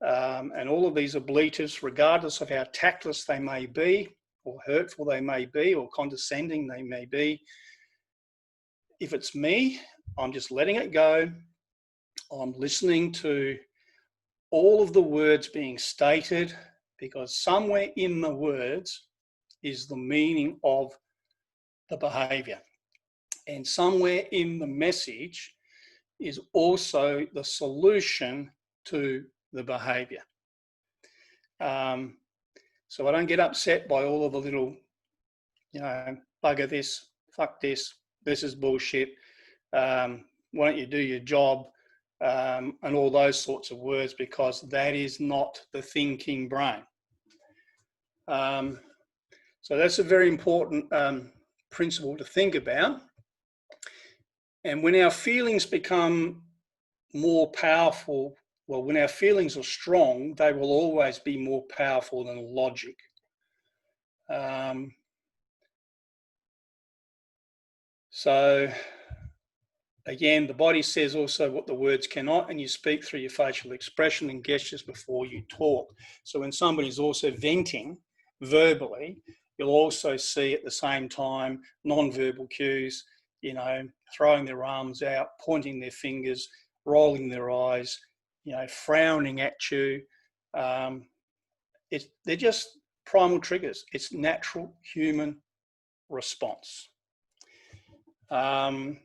A: and all of these ablatives, regardless of how tactless they may be, or hurtful they may be, or condescending they may be, if it's me, I'm just letting it go. I'm listening to all of the words being stated, because somewhere in the words is the meaning of the behaviour. And somewhere in the message is also the solution to the behaviour. So I don't get upset by all of the little, bugger this, fuck this is bullshit, why don't you do your job, and all those sorts of words, because that is not the thinking brain. So that's a very important principle to think about. And when our feelings become more powerful, well, when our feelings are strong, they will always be more powerful than logic. So again, the body says also what the words cannot, and you speak through your facial expression and gestures before you talk. So when somebody's also venting verbally, you'll also see at the same time non-verbal cues, throwing their arms out, pointing their fingers, rolling their eyes, frowning at you. They're just primal triggers. It's natural human response. And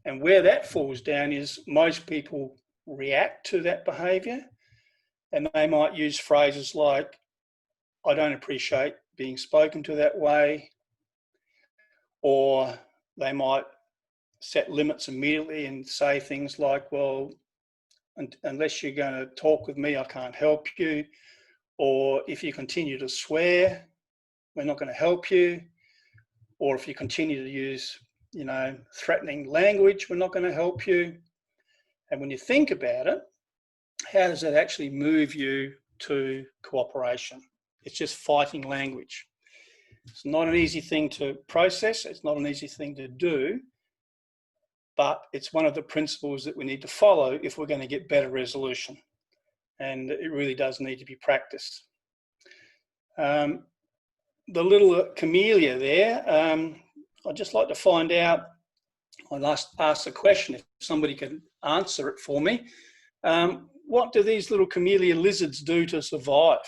A: where that falls down is most people react to that behaviour, and they might use phrases like, I don't appreciate being spoken to that way, or they might set limits immediately and say things like, well, unless you're going to talk with me, I can't help you. Or if you continue to swear, we're not going to help you. Or if you continue to use, threatening language, we're not going to help you. And when you think about it, how does that actually move you to cooperation? It's just fighting language. It's not an easy thing to process. It's not an easy thing to do. But it's one of the principles that we need to follow if we're going to get better resolution. And it really does need to be practiced. The little camellia there, I'd just like to find out, I'd ask the question, if somebody can answer it for me. What do these little camellia lizards do to survive?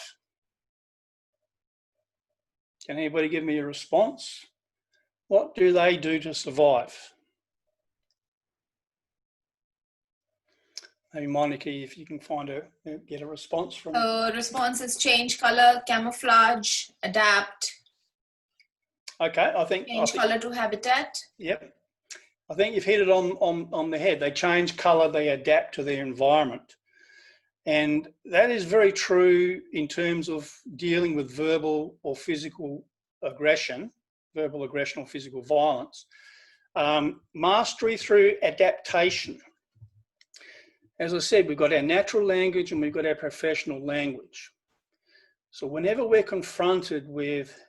A: Can anybody give me a response? What do they do to survive? Maybe Monica, if you can get a response from.
B: Responses: change color, camouflage, adapt.
A: Okay, I think
B: change color to habitat.
A: Yep, I think you've hit it on the head. They change color, they adapt to their environment, and that is very true in terms of dealing with verbal or physical aggression, or physical violence. Mastery through adaptation. As I said, we've got our natural language and we've got our professional language. So whenever we're confronted with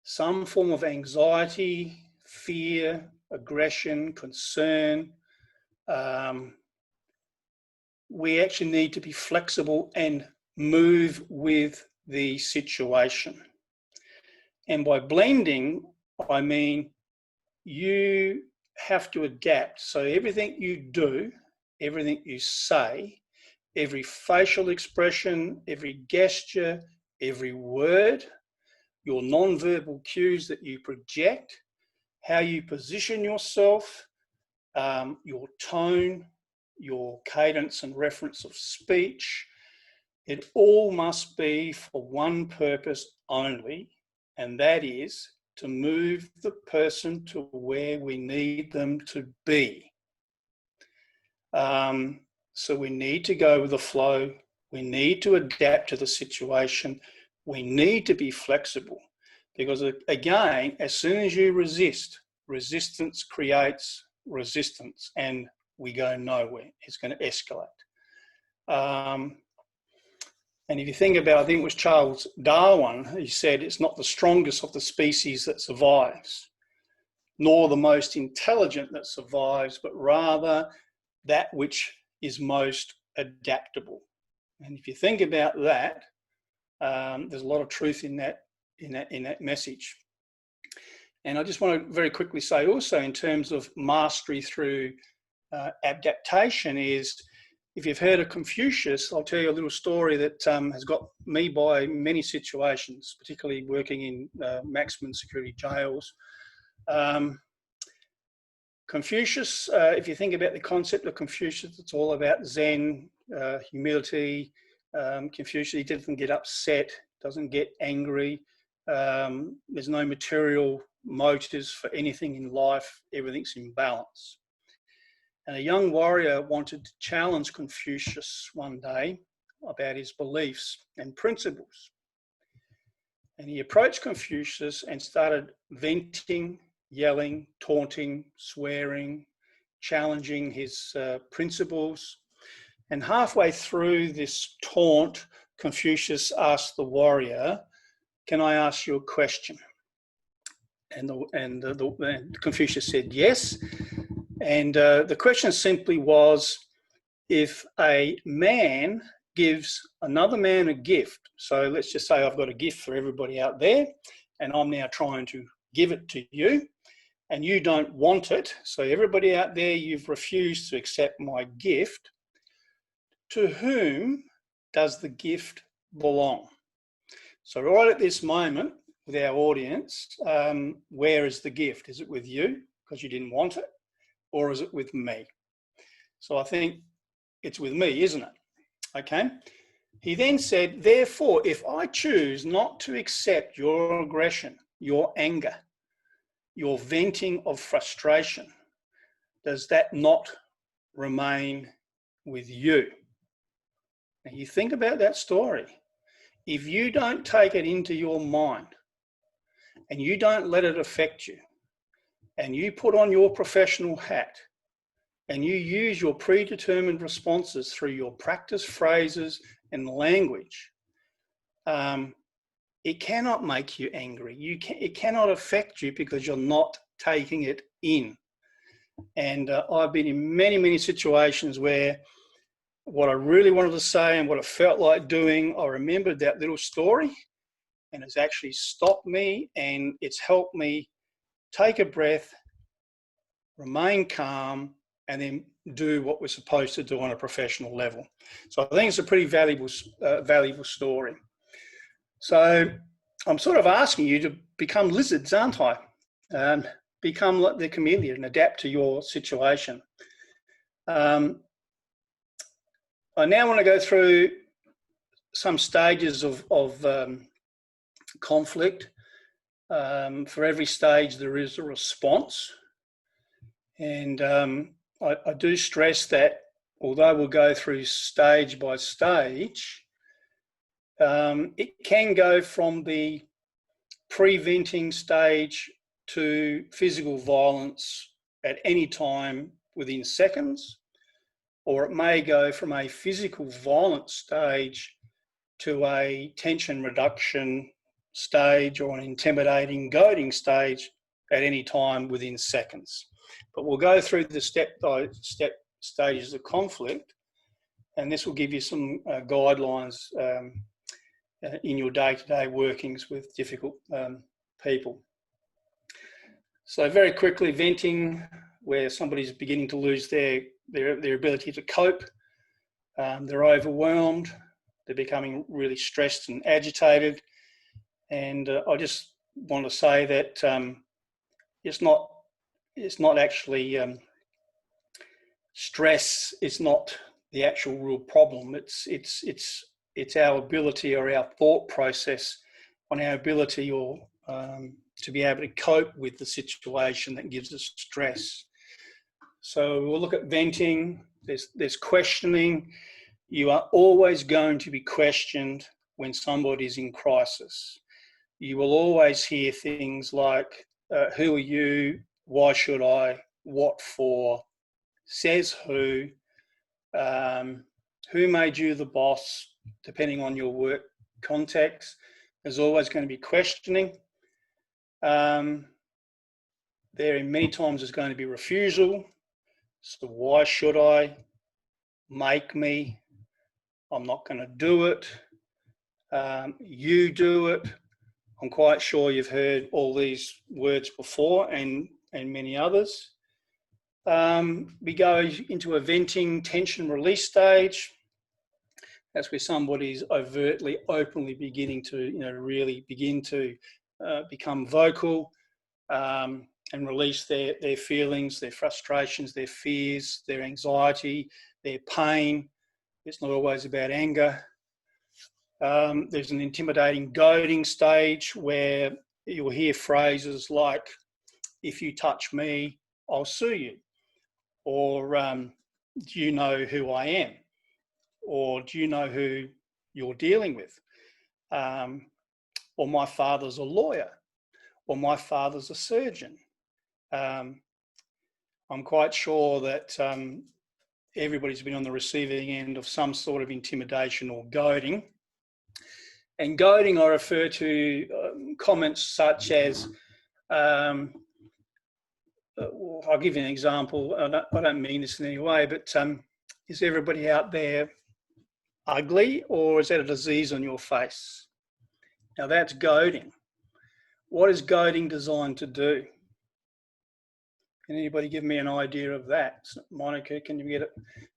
A: some form of anxiety, fear, aggression, concern, we actually need to be flexible and move with the situation. And by blending, I mean you have to adapt. So everything you do, everything you say, every facial expression, every gesture, every word, your non-verbal cues that you project, how you position yourself, your tone, your cadence and reference of speech, it all must be for one purpose only, and that is to move the person to where we need them to be. So we need to go with the flow. We need to adapt to the situation. We need to be flexible because, again, as soon as you resist, resistance creates resistance and we go nowhere. It's going to escalate. And if you think about, I think it was Charles Darwin, he said it's not the strongest of the species that survives, nor the most intelligent that survives, but rather that which is most adaptable. And if you think about that, there's a lot of truth in that message. And I just want to very quickly say also in terms of mastery through adaptation is, if you've heard of Confucius, I'll tell you a little story that has got me by many situations, particularly working in maximum security jails. Confucius, if you think about the concept of Confucius, it's all about Zen, humility. Confucius, he doesn't get upset, doesn't get angry. There's no material motives for anything in life. Everything's in balance. And a young warrior wanted to challenge Confucius one day about his beliefs and principles. And he approached Confucius and started venting, yelling, taunting, swearing, challenging his principles. And halfway through this taunt, Confucius asked the warrior, "Can I ask you a question?" And Confucius said yes. And the question simply was, if a man gives another man a gift, so let's just say I've got a gift for everybody out there, and I'm now trying to give it to you, and you don't want it, so everybody out there, you've refused to accept my gift, to whom does the gift belong? So right at this moment, with our audience, where is the gift? Is it with you because you didn't want it? Or is it with me? So I think it's with me, isn't it? Okay. He then said, therefore, if I choose not to accept your aggression, your anger, your venting of frustration, does that not remain with you? Now you think about that story. If you don't take it into your mind and you don't let it affect you, and you put on your professional hat and you use your predetermined responses through your practice phrases and language, it cannot make you angry. It cannot affect you because you're not taking it in. And I've been in many, many situations where what I really wanted to say and what I felt like doing, I remembered that little story and it's actually stopped me and it's helped me take a breath, remain calm, and then do what we're supposed to do on a professional level. So I think it's a pretty valuable story. So I'm sort of asking you to become lizards, aren't I? Become like the chameleon and adapt to your situation. I now want to go through some stages of conflict. For every stage, there is a response. And I do stress that although we'll go through stage by stage, it can go from the preventing stage to physical violence at any time within seconds, or it may go from a physical violence stage to a tension reduction stage or an intimidating, goading stage at any time within seconds. But we'll go through the step-by-step stages of conflict, and this will give you some guidelines in your day-to-day workings with difficult people. So very quickly, venting, where somebody's beginning to lose their ability to cope. They're overwhelmed. They're becoming really stressed and agitated. And I just want to say that it's not actually stress. It's not the actual real problem. It's our ability or our thought process on our ability or to be able to cope with the situation that gives us stress. So we'll look at venting. There's questioning. You are always going to be questioned when somebody's in crisis. You will always hear things like, who are you? Why should I? What for? Says who? Who made you the boss? Depending on your work context, there's always going to be questioning. There many times there's going to be refusal. So why should I? Make me. I'm not going to do it. You do it. I'm quite sure you've heard all these words before and many others. We go into a venting tension release stage. That's where somebody's overtly, openly beginning to, really begin to become vocal and release their feelings, their frustrations, their fears, their anxiety, their pain. It's not always about anger. There's an intimidating goading stage where you'll hear phrases like, if you touch me, I'll sue you. Or do you know who I am? Or do you know who you're dealing with? Or my father's a lawyer. Or my father's a surgeon. I'm quite sure that everybody's been on the receiving end of some sort of intimidation or goading. And goading, I refer to comments such as, I'll give you an example. I don't mean this in any way, but is everybody out there ugly, or is that a disease on your face? Now that's goading. What is goading designed to do? Can anybody give me an idea of that? Monica, can you get it?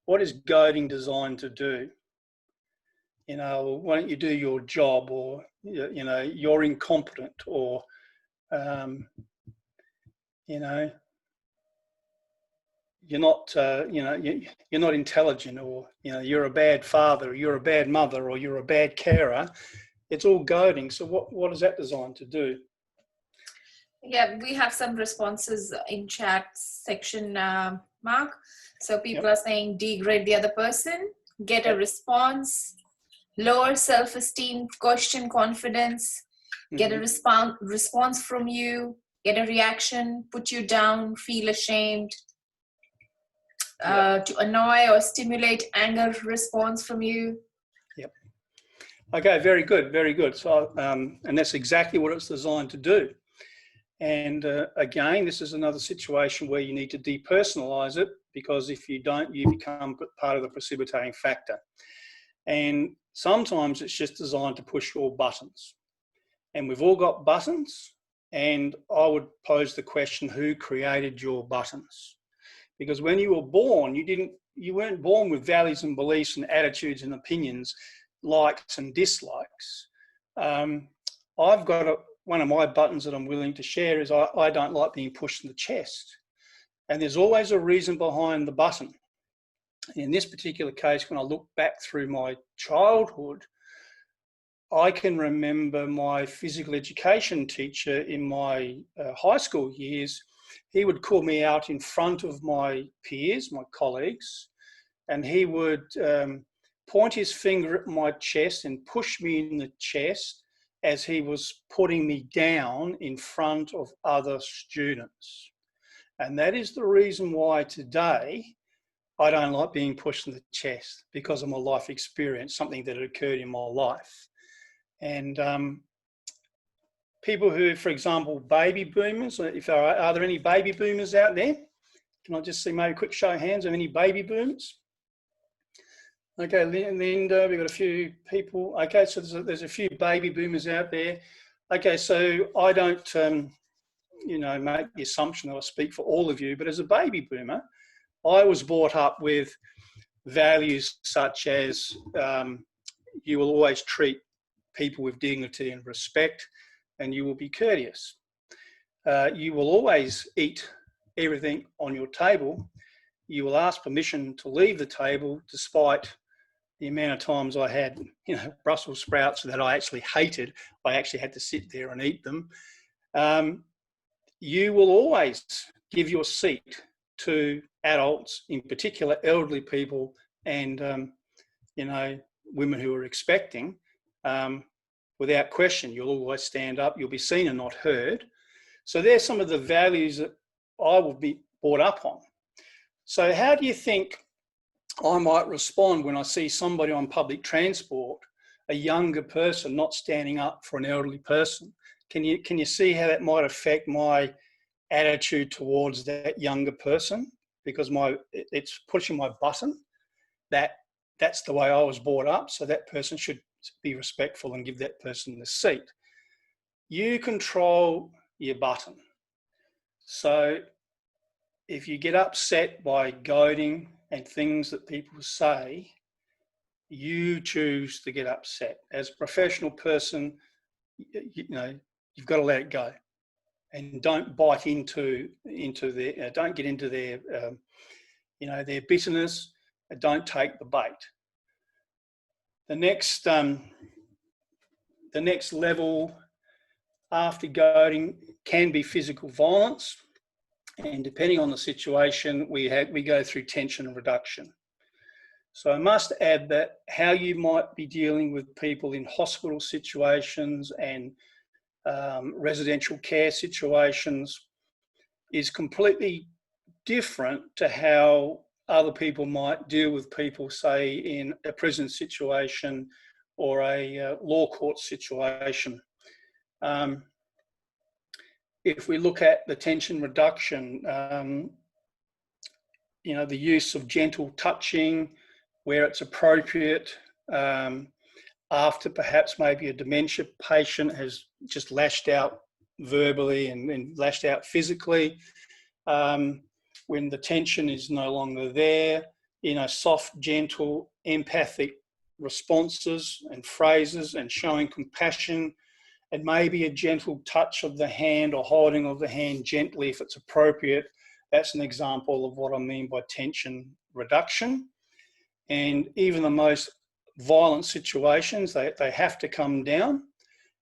A: What is goading designed to do? Why don't you do your job, or, you're incompetent, or, you're not, you're not intelligent, or, you're a bad father, or you're a bad mother, or you're a bad carer. It's all goading. So what is that designed to do?
B: Yeah, we have some responses in chat section, Mark. So people are saying degrade the other person, get a response, lower self-esteem, question confidence, get a response from you, get a reaction, put you down, feel ashamed, to annoy or stimulate anger response from you.
A: Yep. Okay, very good, very good. So, and that's exactly what it's designed to do. And again, this is another situation where you need to depersonalize it, because if you don't, you become part of the precipitating factor. And sometimes it's just designed to push your buttons. And we've all got buttons. And I would pose the question, who created your buttons? Because when you were born, you weren't born with values and beliefs and attitudes and opinions, likes and dislikes. I've got one of my buttons that I'm willing to share is I don't like being pushed in the chest. And there's always a reason behind the button. In this particular case, when I look back through my childhood, I can remember my physical education teacher in my high school years. He would call me out in front of my peers, my colleagues, and he would point his finger at my chest and push me in the chest as he was putting me down in front of other students. And that is the reason why today I don't like being pushed in the chest, because of my life experience, something that had occurred in my life. And people who, for example, baby boomers, are there any baby boomers out there? Can I just see maybe a quick show of hands of any baby boomers? Okay, Linda, we've got a few people. Okay, so there's a few baby boomers out there. Okay, so I don't, make the assumption that I speak for all of you, but as a baby boomer, I was brought up with values such as you will always treat people with dignity and respect, and you will be courteous. You will always eat everything on your table. You will ask permission to leave the table, despite the amount of times I had, Brussels sprouts that I actually hated. I actually had to sit there and eat them. You will always give your seat to adults, in particular elderly people, and women who are expecting. Without question, you'll always stand up. You'll be seen and not heard. So there's some of the values that I will be brought up on. So how do you think I might respond when I see somebody on public transport, a younger person not standing up for an elderly person? Can you see how that might affect my attitude towards that younger person? Because it's pushing my button. That's the way I was brought up. So that person should be respectful and give that person the seat. You control your button. So if you get upset by goading and things that people say, you choose to get upset. As a professional person, you've got to let it go, and don't bite into their, don't get into their, their bitterness. Don't take the bait. The next level after goading can be physical violence, and depending on the situation, we go through tension reduction. So I must add that how you might be dealing with people in hospital situations and residential care situations is completely different to how other people might deal with people, say, in a prison situation or a law court situation. If we look at the tension reduction, the use of gentle touching where it's appropriate, after perhaps maybe a dementia patient has just lashed out verbally and lashed out physically, when the tension is no longer there, soft, gentle, empathic responses and phrases, and showing compassion, and maybe a gentle touch of the hand or holding of the hand gently if it's appropriate. That's an example of what I mean by tension reduction. And even the most violent situations, they have to come down.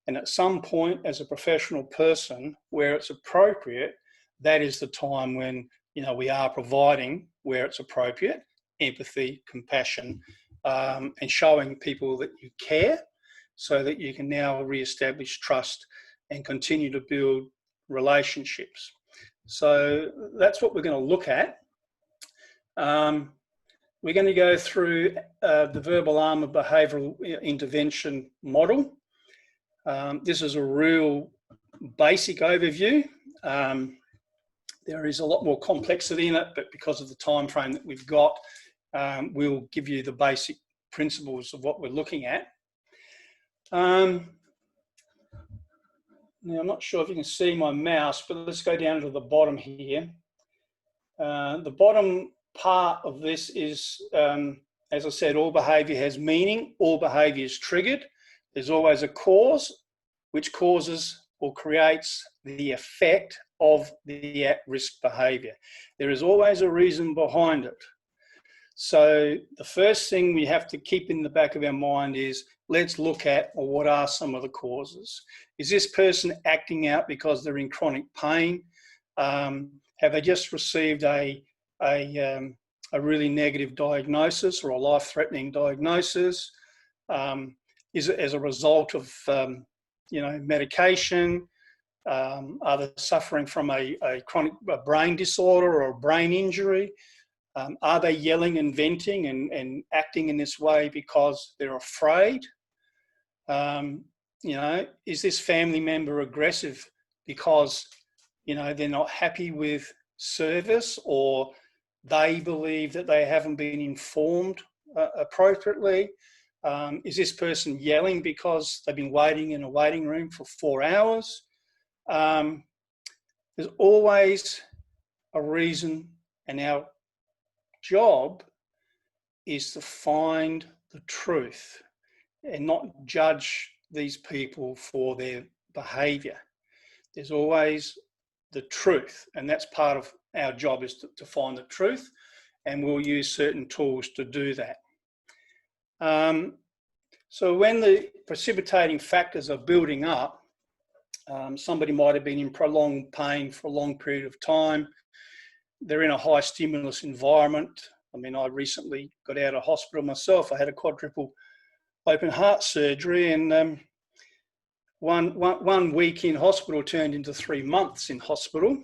A: And at some point, as a professional person, where it's appropriate, that is the time when we are providing, where it's appropriate, empathy, compassion, and showing people that you care, so that you can now re-establish trust and continue to build relationships. So that's what we're going to look at. We're going to go through the verbal arm of behavioural intervention model. This is a real basic overview. There is a lot more complexity in it, but because of the time frame that we've got, we'll give you the basic principles of what we're looking at. Now, I'm not sure if you can see my mouse, but let's go down to the bottom here. The bottom part of this is, as I said, all behaviour has meaning, all behaviour is triggered. There's always a cause which causes or creates the effect of the at-risk behaviour. There is always a reason behind it. So the first thing we have to keep in the back of our mind is, let's look at, well, what are some of the causes? Is this person acting out because they're in chronic pain? Have they just received a really negative diagnosis or a life-threatening diagnosis? Is it as a result of medication? Are they suffering from a chronic brain disorder or a brain injury? Are they yelling and venting and acting in this way because they're afraid? Is this family member aggressive because, they're not happy with service, or they believe that they haven't been informed appropriately? Is this person yelling because they've been waiting in a waiting room for 4 hours? There's always a reason, and our job is to find the truth and not judge these people for their behaviour. There's always the truth, and that's part of our job, is to find the truth, and we'll use certain tools to do that. So when the precipitating factors are building up, somebody might have been in prolonged pain for a long period of time. They're in a high stimulus environment. I mean, I recently got out of hospital myself. I had a quadruple open heart surgery, and one week in hospital turned into 3 months in hospital.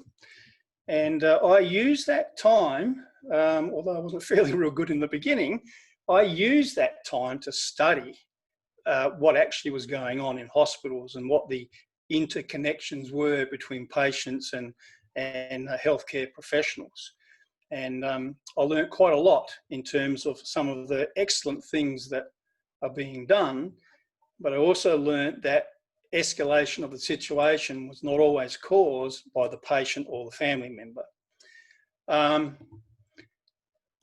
A: And I used that time, although I wasn't feeling real good in the beginning, I used that time to study what actually was going on in hospitals and what the interconnections were between patients and healthcare professionals. And I learned quite a lot in terms of some of the excellent things that are being done, but I also learned that escalation of the situation was not always caused by the patient or the family member.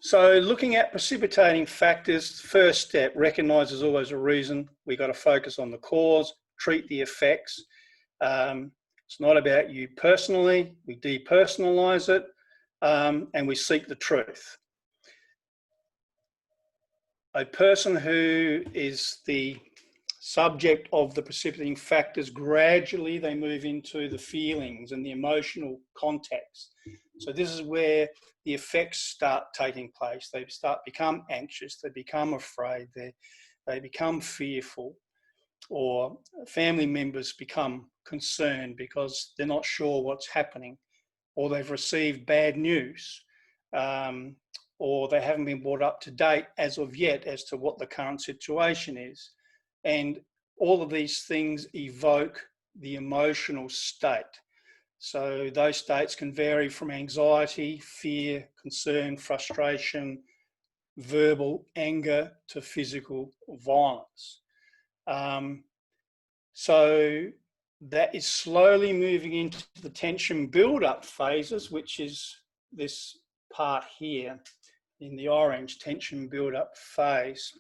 A: So looking at precipitating factors, first step, recognise there's always a reason. We've got to focus on the cause, treat the effects. It's not about you personally. We depersonalise it, and we seek the truth. A person who is the subject of the precipitating factors, gradually they move into the feelings and the emotional context. So this is where the effects start taking place. They become anxious, they become afraid, they become fearful, or family members become concerned because they're not sure what's happening, or they've received bad news, or they haven't been brought up to date as of yet as to what the current situation is. And all of these things evoke the emotional state. So those states can vary from anxiety, fear, concern, frustration, verbal anger, to physical violence. So that is slowly moving into the tension build-up phases, which is this part here in the orange, tension build-up phase.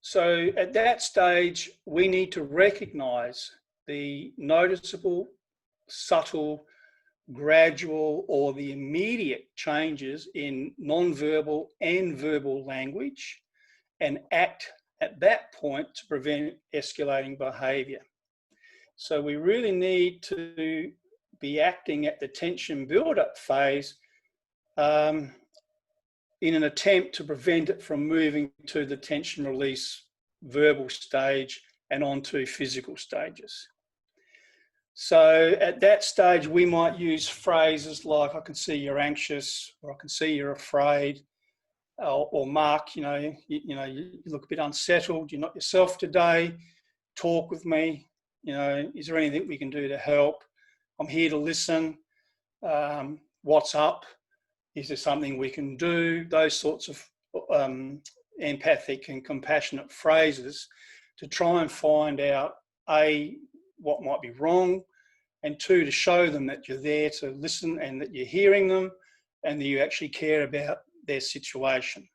A: So at that stage, we need to recognise the noticeable, subtle, gradual, or the immediate changes in non-verbal and verbal language, and act at that point to prevent escalating behaviour. So we really need to be acting at the tension build-up phase in an attempt to prevent it from moving to the tension release verbal stage and onto physical stages. So at that stage, we might use phrases like, I can see you're anxious, or I can see you're afraid, or Mark, you look a bit unsettled, you're not yourself today, talk with me, is there anything we can do to help? I'm here to listen. What's up? Is there something we can do? Those sorts of empathic and compassionate phrases to try and find out, A, what might be wrong, and 2, to show them that you're there to listen and that you're hearing them and that you actually care about their situation.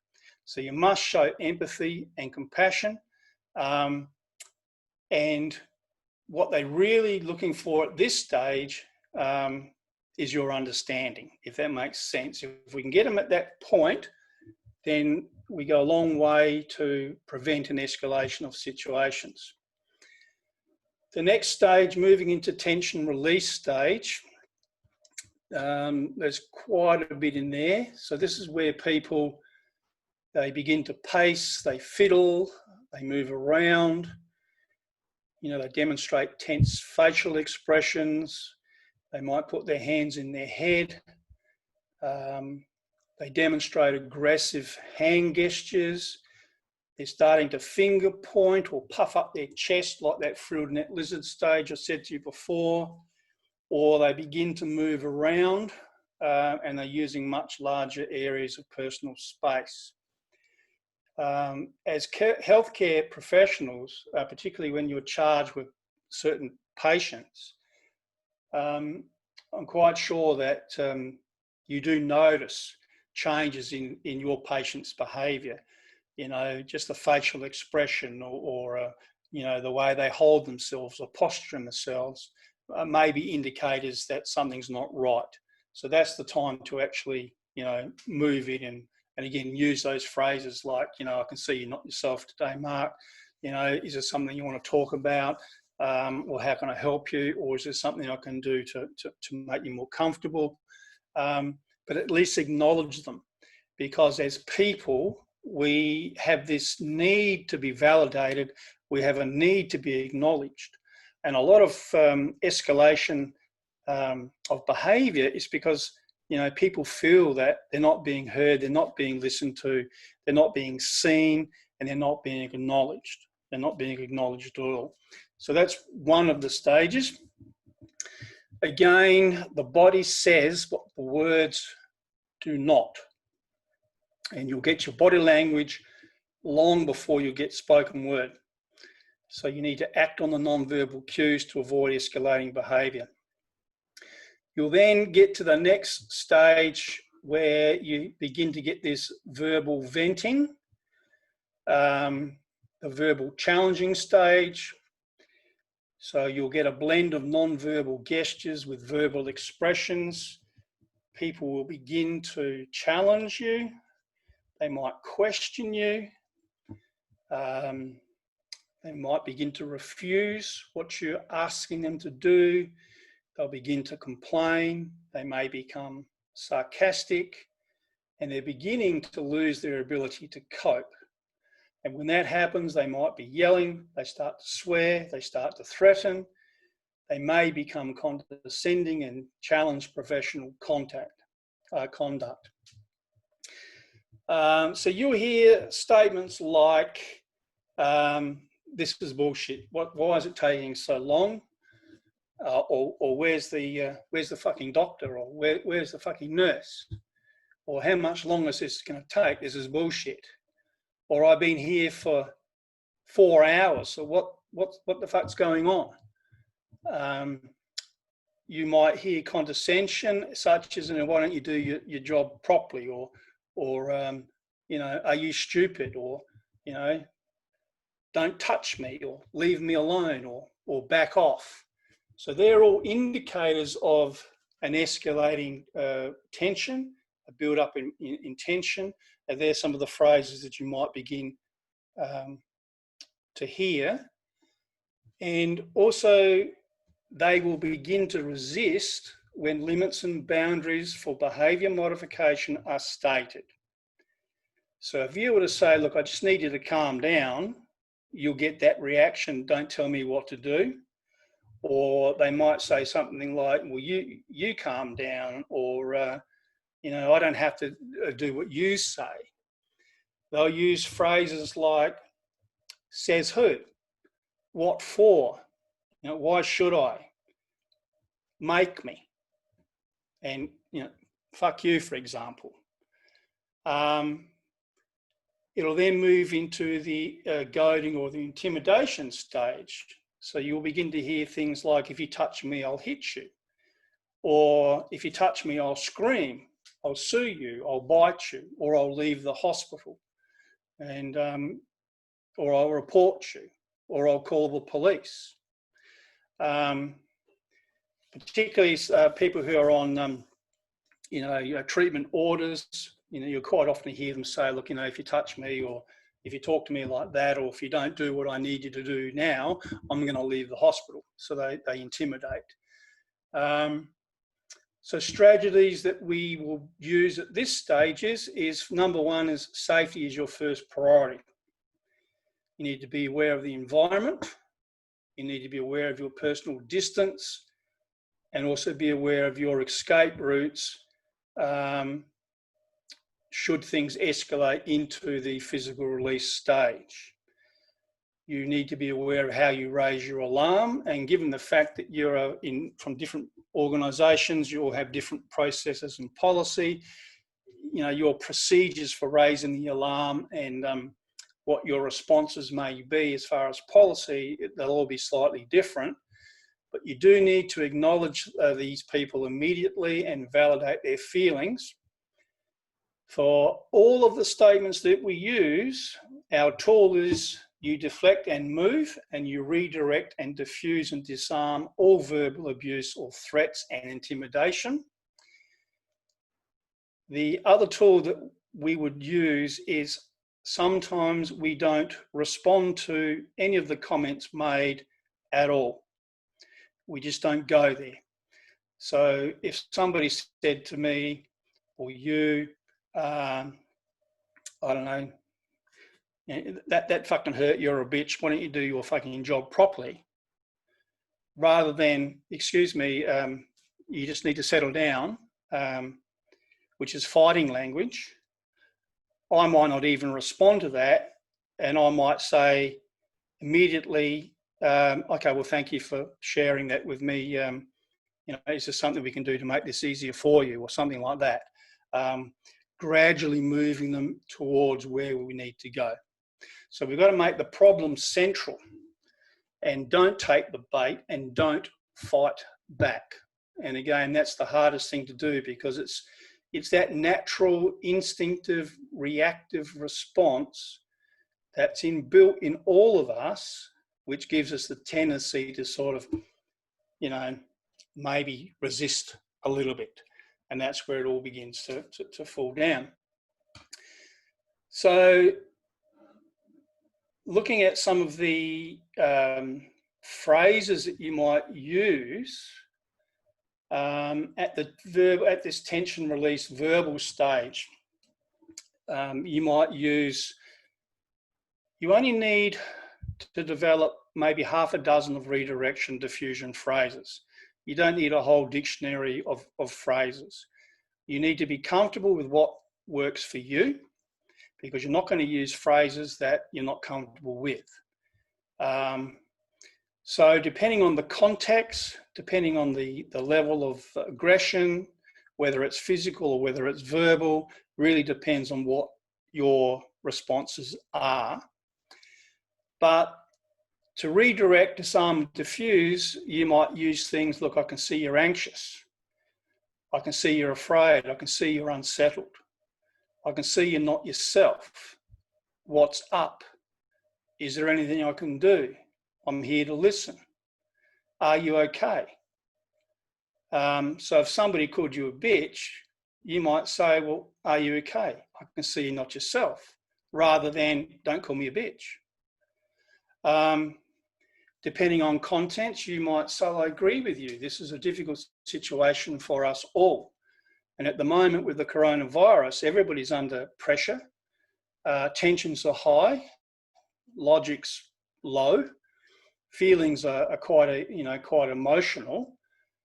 A: So you must show empathy and compassion. And what they're really looking for at this stage is your understanding, if that makes sense. If we can get them at that point, then we go a long way to prevent an escalation of situations. The next stage, moving into tension release stage, there's quite a bit in there. So this is where people, they begin to pace, they fiddle, they move around, you know, they demonstrate tense facial expressions, they might put their hands in their head, they demonstrate aggressive hand gestures, they're starting to finger point or puff up their chest like that frilled net lizard stage I said to you before, or they begin to move around and they're using much larger areas of personal space. As healthcare professionals, particularly when you're charged with certain patients, I'm quite sure that you do notice changes in your patient's behaviour. You know, just the facial expression or you know, the way they hold themselves or posture themselves may be indicators that something's not right. So that's the time to actually, you know, move in and again, use those phrases like, you know, I can see you're not yourself today, Mark. You know, is there something you want to talk about? Or how can I help you? Or is there something I can do to make you more comfortable? But at least acknowledge them, because as people, we have this need to be validated. We have a need to be acknowledged. And a lot of escalation of behaviour is because, you know, people feel that they're not being heard, they're not being listened to, they're not being seen, and they're not being acknowledged. They're not being acknowledged at all. So that's one of the stages. Again, the body says what the words do not. And you'll get your body language long before you get spoken word. So you need to act on the non-verbal cues to avoid escalating behaviour. You'll then get to the next stage where you begin to get this verbal venting, the verbal challenging stage. So you'll get a blend of non-verbal gestures with verbal expressions. People will begin to challenge you. They might question you. They might begin to refuse what you're asking them to do. They'll begin to complain. They may become sarcastic, and they're beginning to lose their ability to cope. And when that happens, they might be yelling, they start to swear, they start to threaten. They may become condescending and challenge professional conduct. So you'll hear statements like, this is bullshit. Why is it taking so long? Or where's the fucking doctor? Or where's the fucking nurse? Or how much longer is this going to take? This is bullshit. Or I've been here for 4 hours. So what the fuck's going on? You might hear condescension, such as, why don't you do your job properly? Or you know, are you stupid? Or, you know, don't touch me, or leave me alone, or back off. So they're all indicators of an escalating tension, a build up in tension. And there's some of the phrases that you might begin to hear. And also, they will begin to resist when limits and boundaries for behaviour modification are stated. So if you were to say, look, I just need you to calm down, you'll get that reaction, don't tell me what to do. Or they might say something like, well, you calm down, or, you know, I don't have to do what you say. They'll use phrases like, says who? What for? You know, why should I? Make me. And, you know, fuck you, for example. It'll then move into the goading or the intimidation stage. So you'll begin to hear things like, if you touch me, I'll hit you. Or if you touch me, I'll scream, I'll sue you, I'll bite you, or I'll leave the hospital, and or I'll report you, or I'll call the police. But particularly people who are on, treatment orders. You'll quite often hear them say, look, if you touch me, or if you talk to me like that, or if you don't do what I need you to do now, I'm going to leave the hospital. So they intimidate. So strategies that we will use at this stage is number one is safety is your first priority. You need to be aware of the environment. You need to be aware of your personal distance, and also be aware of your escape routes should things escalate into the physical release stage. You need to be aware of how you raise your alarm, and given the fact that you're from different organisations, you'll have different processes and policy. Your procedures for raising the alarm and what your responses may be as far as policy, they'll all be slightly different. But you do need to acknowledge these people immediately and validate their feelings. For all of the statements that we use, our tool is you deflect and move, and you redirect and diffuse and disarm all verbal abuse or threats and intimidation. The other tool that we would use is sometimes we don't respond to any of the comments made at all. We just don't go there. So if somebody said to me or you, I don't know, that fucking hurt, you're a bitch, why don't you do your fucking job properly? Rather than, excuse me, you just need to settle down, which is fighting language. I might not even respond to that, and I might say immediately, okay, well, thank you for sharing that with me. Is there something we can do to make this easier for you, or something like that? Gradually moving them towards where we need to go. So we've got to make the problem central, and don't take the bait, and don't fight back. And again, that's the hardest thing to do, because it's that natural, instinctive, reactive response that's inbuilt in all of us, which gives us the tendency to sort of, maybe resist a little bit. And that's where it all begins to fall down. So looking at some of the phrases that you might use at this tension release verbal stage, you might use, you only need to develop maybe half a dozen of redirection diffusion phrases. You don't need a whole dictionary of phrases. You need to be comfortable with what works for you, because you're not going to use phrases that you're not comfortable with. So depending on the context, depending on the level of aggression, whether it's physical or whether it's verbal, really depends on what your responses are. But to redirect, disarm, diffuse, you might use things, look, I can see you're anxious. I can see you're afraid. I can see you're unsettled. I can see you're not yourself. What's up? Is there anything I can do? I'm here to listen. Are you okay? So if somebody called you a bitch, you might say, well, are you okay? I can see you're not yourself, rather than don't call me a bitch. Depending on contents, you might say, I agree with you. This is a difficult situation for us all. And at the moment with the coronavirus, everybody's under pressure. Tensions are high, logic's low, feelings are quite emotional.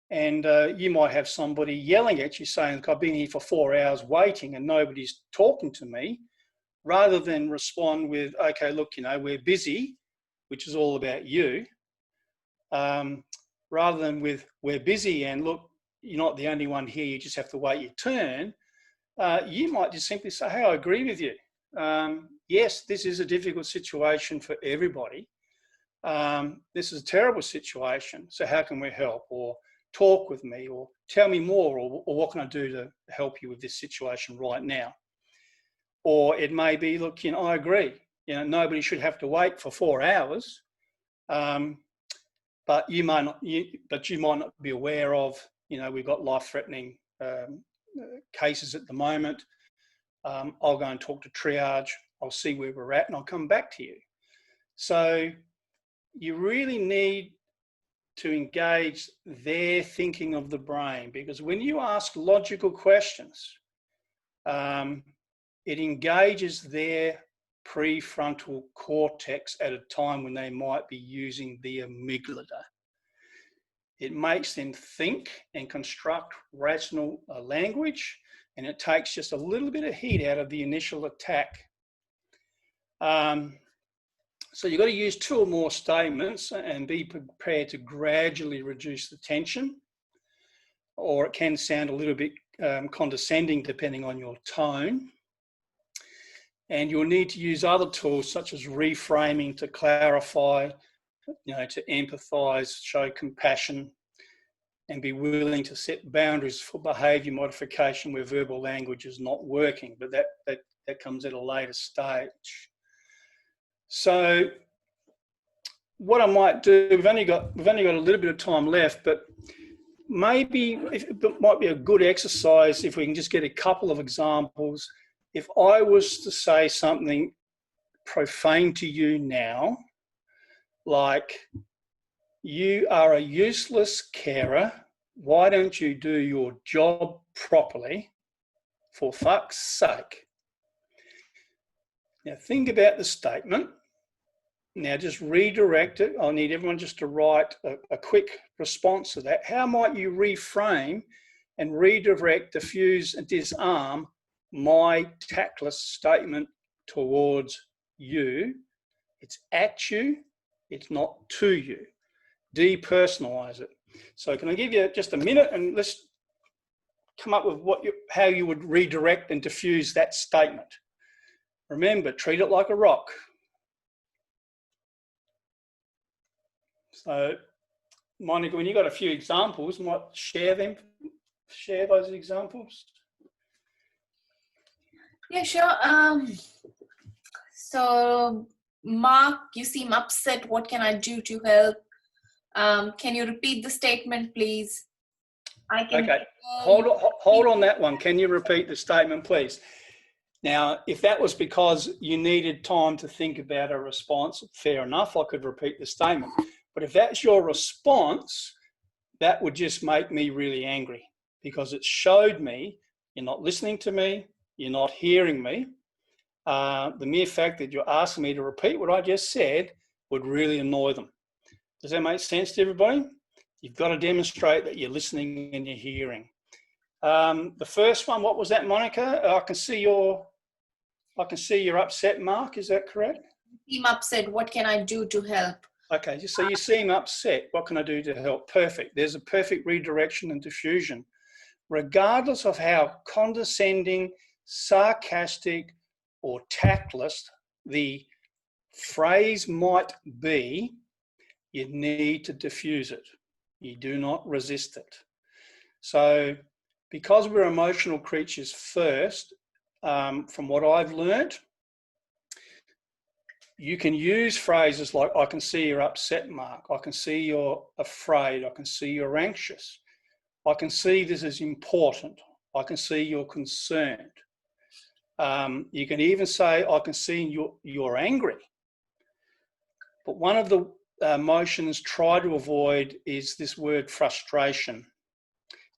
A: And you might have somebody yelling at you saying, look, I've been here for 4 hours waiting and nobody's talking to me, rather than respond with, okay, look, we're busy, which is all about you, rather than with, we're busy and look, you're not the only one here, you just have to wait your turn. You might just simply say, hey, I agree with you. Yes, this is a difficult situation for everybody. This is a terrible situation, so how can we help? Or talk with me, or tell me more, or what can I do to help you with this situation right now? Or it may be, look, I agree. Nobody should have to wait for 4 hours. But but you might not be aware of, we've got life-threatening cases at the moment. I'll go and talk to triage. I'll see where we're at and I'll come back to you. So you really need to engage their thinking of the brain, because when you ask logical questions, it engages their prefrontal cortex at a time when they might be using the amygdala. It makes them think and construct rational language, and it takes just a little bit of heat out of the initial attack. So you've got to use 2 or more statements and be prepared to gradually reduce the tension, or it can sound a little bit condescending depending on your tone. And you'll need to use other tools such as reframing to clarify, to empathise, show compassion, and be willing to set boundaries for behaviour modification where verbal language is not working, but that comes at a later stage. So what I might do, we've only got a little bit of time left, but maybe it might be a good exercise if we can just get a couple of examples. If I was to say something profane to you now, like, you are a useless carer, why don't you do your job properly, for fuck's sake? Now think about the statement. Now just redirect it. I need everyone just to write a quick response to that. How might you reframe and redirect, diffuse and disarm my tactless statement towards you? It's at you, it's not to you. Depersonalize it. So can I give you just a minute and let's come up with how you would redirect and diffuse that statement. Remember, treat it like a rock. So, Monica, when you've got a few examples, you might share those examples.
B: Yeah, sure. So, Mark, you seem upset. What can I do to help? Can you repeat the statement, please?
A: Okay, hold on that one. Can you repeat the statement, please? Now, if that was because you needed time to think about a response, fair enough, I could repeat the statement. But if that's your response, that would just make me really angry, because it showed me you're not listening to me, you're not hearing me. The mere fact that you're asking me to repeat what I just said would really annoy them. Does that make sense to everybody? You've got to demonstrate that you're listening and you're hearing. The first one, what was that, Monica? I can see you're upset, Mark. Is that correct?
B: I'm upset. What can I do to help?
A: Okay, so you seem upset. What can I do to help? Perfect. There's a perfect redirection and diffusion. Regardless of how condescending, sarcastic, or tactless the phrase might be, you need to diffuse it. You do not resist it. So because we're emotional creatures first, from what I've learned, you can use phrases like, I can see you're upset, Mark. I can see you're afraid. I can see you're anxious. I can see this is important. I can see you're concerned. You can even say, I can see you're angry. But one of the emotions try to avoid is this word frustration.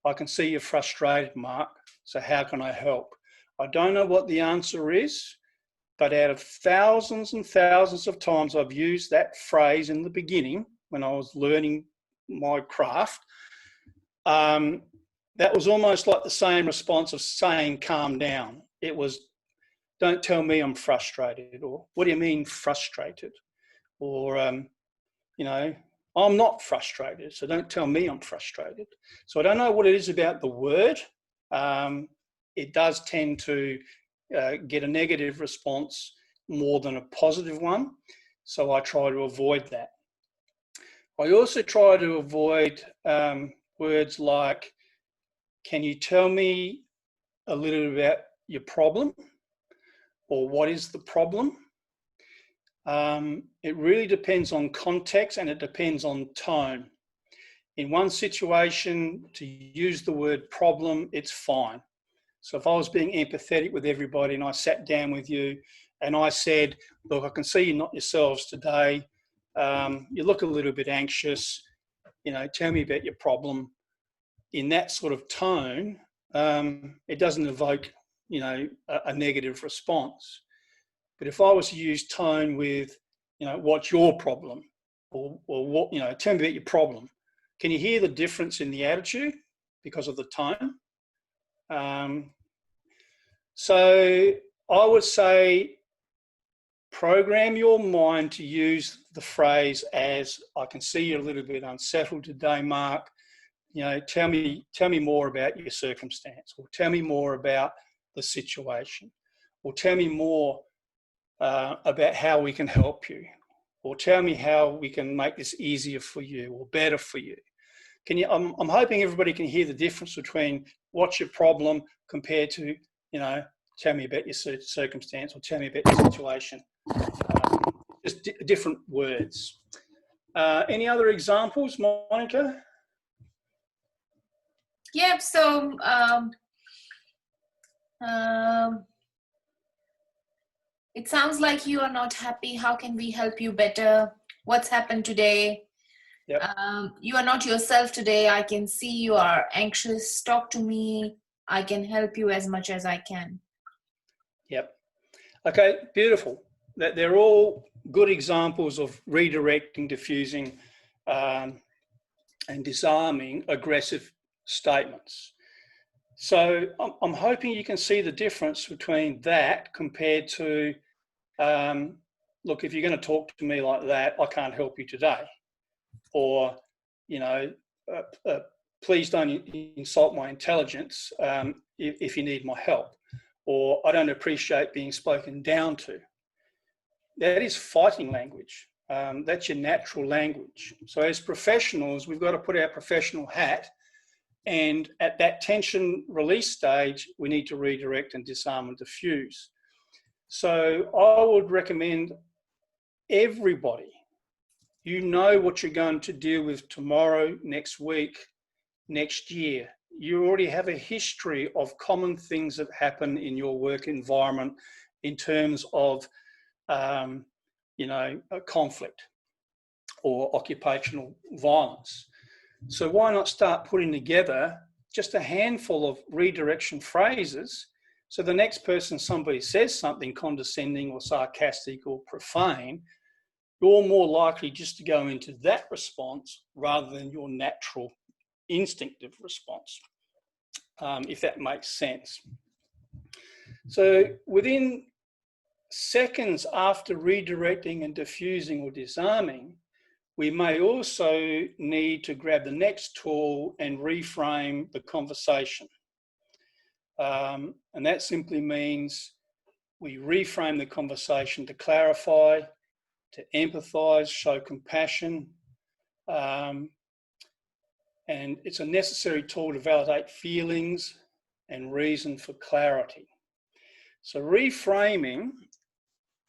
A: I can see you're frustrated, Mark. So how can I help? I don't know what the answer is, but out of thousands and thousands of times I've used that phrase in the beginning when I was learning my craft, that was almost like the same response of saying, calm down. It was, don't tell me I'm frustrated, or what do you mean frustrated? Or, I'm not frustrated, so don't tell me I'm frustrated. So I don't know what it is about the word. It does tend to get a negative response more than a positive one. So I try to avoid that. I also try to avoid words like, can you tell me a little about your problem? Or what is the problem? It really depends on context and it depends on tone. In one situation, to use the word problem, it's fine. So if I was being empathetic with everybody and I sat down with you and I said, look, I can see you're not yourselves today. You look a little bit anxious. Tell me about your problem. In that sort of tone, it doesn't evoke, a negative response. But if I was to use tone with, what's your problem? Or what, tell me about your problem. Can you hear the difference in the attitude because of the tone? So I would say program your mind to use the phrase as, I can see you're a little bit unsettled today, Mark. Tell me more about your circumstance, or tell me more about the situation, or tell me more about how we can help you, or tell me how we can make this easier for you or better for you. I'm hoping everybody can hear the difference between what's your problem compared to, tell me about your circumstance or tell me about your situation. Just different words. Any other examples, Monica?
B: Yeah, so it sounds like you are not happy. How can we help you better? What's happened today?
A: Yep.
B: You are not yourself today. I can see you are anxious. Talk to me. I can help you as much as I can.
A: Yep. Okay, beautiful. They're all good examples of redirecting, diffusing, and disarming aggressive statements. So I'm hoping you can see the difference between that compared to, look, if you're going to talk to me like that, I can't help you today. Or, please don't insult my intelligence if you need my help. Or I don't appreciate being spoken down to. That is fighting language. That's your natural language. So as professionals, we've got to put our professional hat, and at that tension release stage, we need to redirect and disarm and diffuse. So I would recommend everybody, you know what you're going to deal with tomorrow, next week, next year. You already have a history of common things that happen in your work environment in terms of, a conflict or occupational violence. So why not start putting together just a handful of redirection phrases, so the next person somebody says something condescending or sarcastic or profane, you're more likely just to go into that response rather than your natural instinctive response, if that makes sense. So within seconds after redirecting and diffusing or disarming, we may also need to grab the next tool and reframe the conversation. And that simply means we reframe the conversation to clarify, to empathise, show compassion. And it's a necessary tool to validate feelings and reason for clarity. So reframing,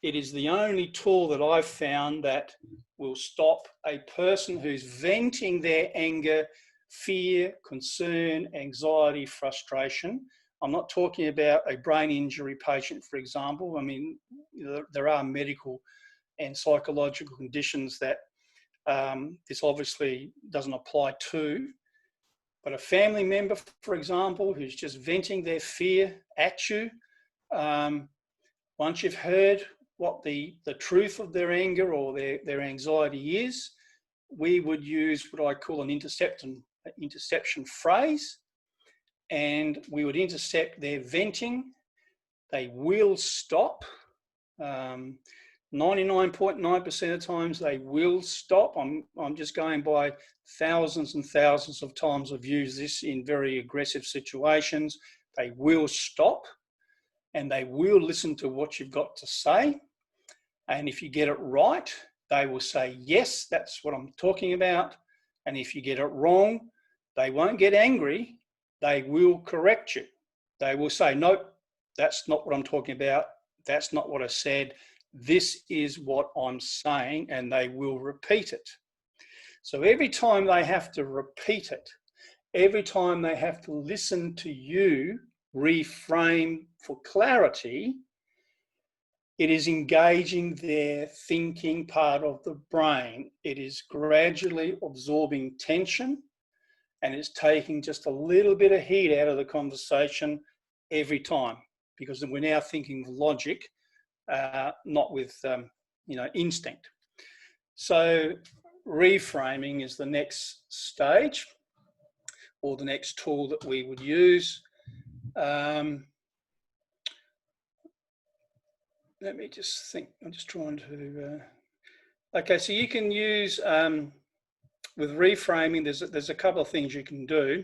A: it is the only tool that I've found that will stop a person who's venting their anger, fear, concern, anxiety, frustration. I'm not talking about a brain injury patient, for example. I mean, there are medical and psychological conditions that this obviously doesn't apply to. But a family member, for example, who's just venting their fear at you, once you've heard what the truth of their anger or their anxiety is, we would use what I call an interception phrase, and we would intercept their venting. They will stop. 99.9% of times they will stop. I'm just going by thousands and thousands of times I've used this in very aggressive situations. They will stop and they will listen to what you've got to say. And if you get it right, they will say, yes, that's what I'm talking about. And if you get it wrong, they won't get angry. They will correct you. They will say, nope, that's not what I'm talking about. That's not what I said. this is what I'm saying, and they will repeat it. So every time they have to repeat it, every time they have to listen to you reframe for clarity, it is engaging their thinking part of the brain. It is gradually absorbing tension, and it's taking just a little bit of heat out of the conversation every time, because we're now thinking with logic, not with instinct. So reframing is the next stage, or the next tool that we would use. Let me just think. I'm just trying to. Okay, so you can use with reframing. There's a couple of things you can do.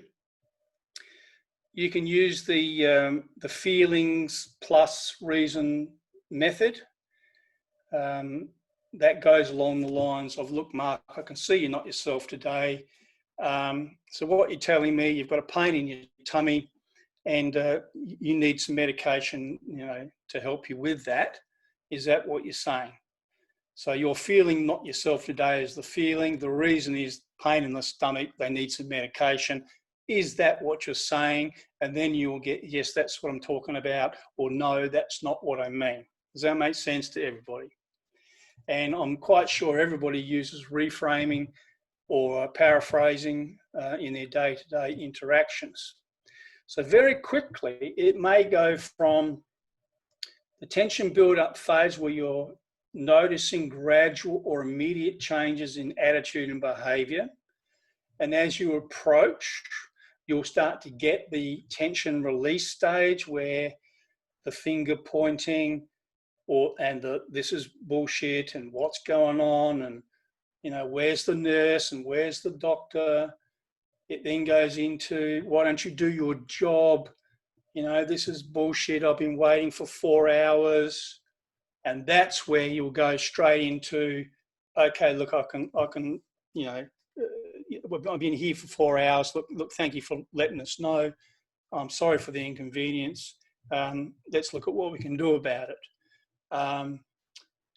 A: You can use the feelings plus reason method. That goes along the lines of, look, Mark, I can see you're not yourself today. So what you're telling me, you've got a pain in your tummy, and you need some medication, to help you with that. Is that what you're saying? So you're feeling not yourself today is the feeling. The reason is pain in the stomach. They need some medication. Is that what you're saying? And then you'll get, yes, that's what I'm talking about, or no, that's not what I mean. Does that make sense to everybody? And I'm quite sure everybody uses reframing or paraphrasing in their day-to-day interactions. So very quickly, it may go from the tension build-up phase where you're noticing gradual or immediate changes in attitude and behaviour. And as you approach, you'll start to get the tension release stage where the finger pointing this is bullshit and what's going on, and where's the nurse and where's the doctor. It then goes into, why don't you do your job? This is bullshit. I've been waiting for 4 hours. And that's where you'll go straight into, okay, look, I can, I've been here for 4 hours. Look, thank you for letting us know. I'm sorry for the inconvenience. Let's look at what we can do about it. And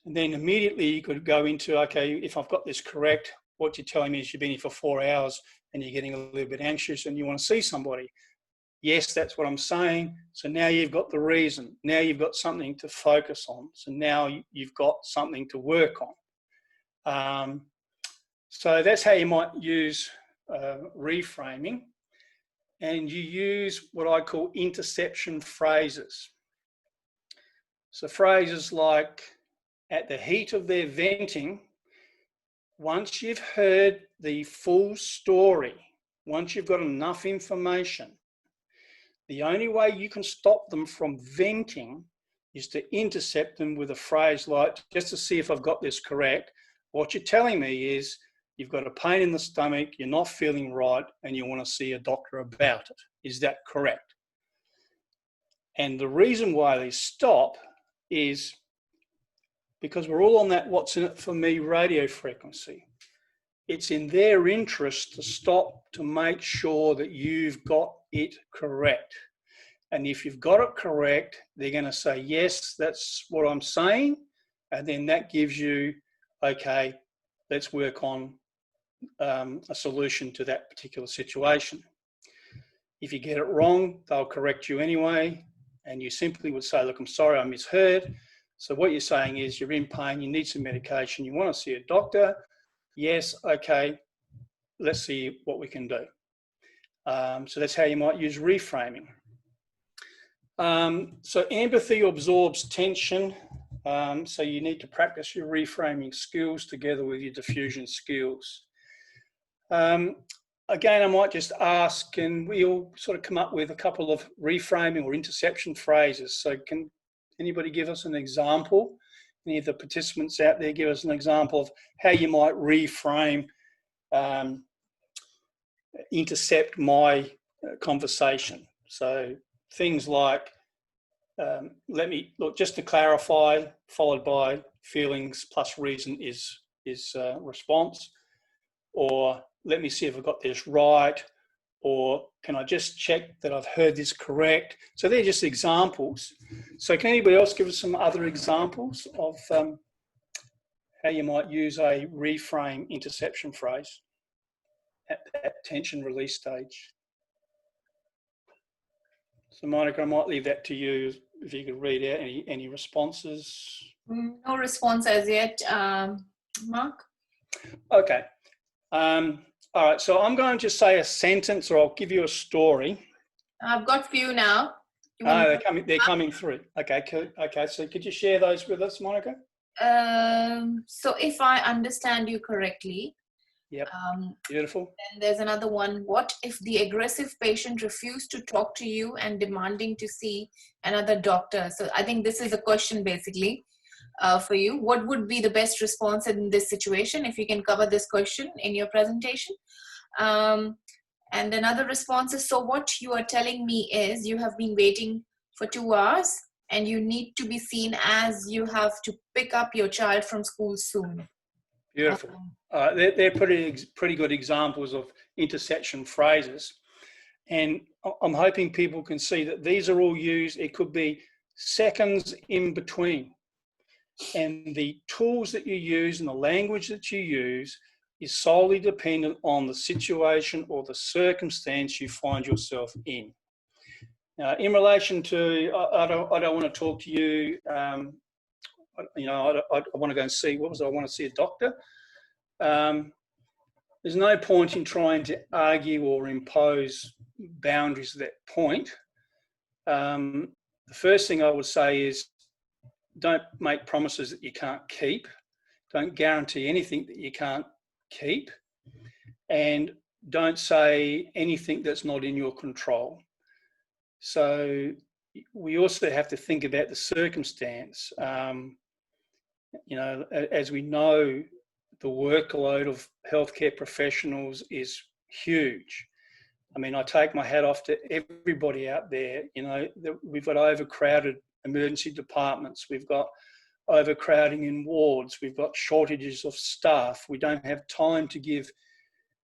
A: then immediately you could go into, okay, if I've got this correct, what you're telling me is you've been here for 4 hours and you're getting a little bit anxious and you want to see somebody. Yes, that's what I'm saying. So now you've got the reason. Now you've got something to focus on. So now you've got something to work on. So that's how you might use reframing. And you use what I call interception phrases. So phrases like, at the heat of their venting, once you've heard the full story, once you've got enough information, the only way you can stop them from venting is to intercept them with a phrase like, just to see if I've got this correct, what you're telling me is you've got a pain in the stomach, you're not feeling right, and you want to see a doctor about it. Is that correct? And the reason why they stop is because we're all on that what's in it for me radio frequency. It's in their interest to stop to make sure that you've got it correct. And if you've got it correct, they're going to say, yes, that's what I'm saying. And then that gives you, okay, let's work on a solution to that particular situation. If you get it wrong, they'll correct you anyway. And you simply would say, look, I'm sorry, I misheard. So what you're saying is you're in pain, you need some medication, you want to see a doctor. Yes, okay, let's see what we can do. So that's how you might use reframing. So empathy absorbs tension. So you need to practice your reframing skills together with your diffusion skills. Again, I might just ask, and we'll sort of come up with a couple of reframing or interception phrases. So can anybody give us an example? Any of the participants out there give us an example of how you might reframe, intercept my conversation. So things like, let me, look, just to clarify, followed by feelings plus reason is response. Or let me see if I've got this right. or can I just check that I've heard this correct? So they're just examples. So can anybody else give us some other examples of how you might use a reframe interception phrase at that tension release stage? So Monica, I might leave that to you if you could read out any responses.
B: No response as yet, Mark.
A: Okay. All right, so I'm going to say a sentence, or I'll give you a story.
B: I've got few now.
A: They're coming through. Okay, so could you share those with us, Monica?
B: So if I understand you correctly,
A: yep. Beautiful.
B: And there's another one. What if the aggressive patient refused to talk to you and demanding to see another doctor? So I think this is a question basically for you. What would be the best response in this situation, if you can cover this question in your presentation? And another response is, so what you are telling me is you have been waiting for 2 hours and you need to be seen as you have to pick up your child from school soon.
A: Beautiful. They're pretty good examples of intersection phrases. And I'm hoping people can see that these are all used, it could be seconds in between. And the tools that you use and the language that you use is solely dependent on the situation or the circumstance you find yourself in. Now, in relation to, I don't want to talk to you, I want to go and see, I want to see a doctor. There's no point in trying to argue or impose boundaries at that point. The first thing I would say is, don't make promises that you can't keep. Don't guarantee anything that you can't keep. And don't say anything that's not in your control. So we also have to think about the circumstance. As we know, the workload of healthcare professionals is huge. I mean, I take my hat off to everybody out there. We've got overcrowded emergency departments. We've got overcrowding in wards. We've got shortages of staff. We don't have time to give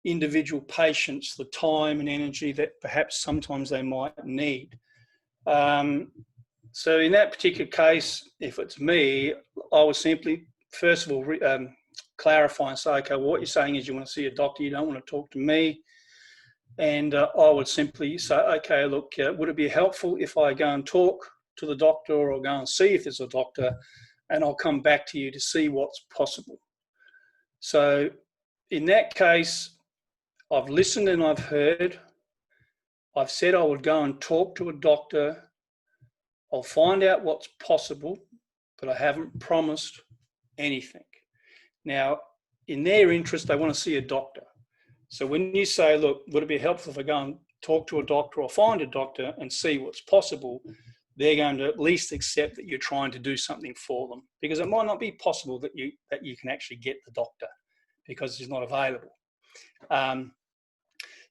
A: individual patients the time and energy that perhaps sometimes they might need. So in that particular case, if it's me, I would simply, first of all, clarify and say, okay, well, what you're saying is you want to see a doctor, you don't want to talk to me. And I would simply say, okay, look, would it be helpful if I go and talk to the doctor, or go and see if there's a doctor, and I'll come back to you to see what's possible. So in that case, I've listened and I've heard. I've said I would go and talk to a doctor. I'll find out what's possible, but I haven't promised anything. Now, in their interest, they want to see a doctor. So when you say, look, would it be helpful if I go and talk to a doctor or find a doctor and see what's possible, they're going to at least accept that you're trying to do something for them, because it might not be possible that you can actually get the doctor because he's not available. And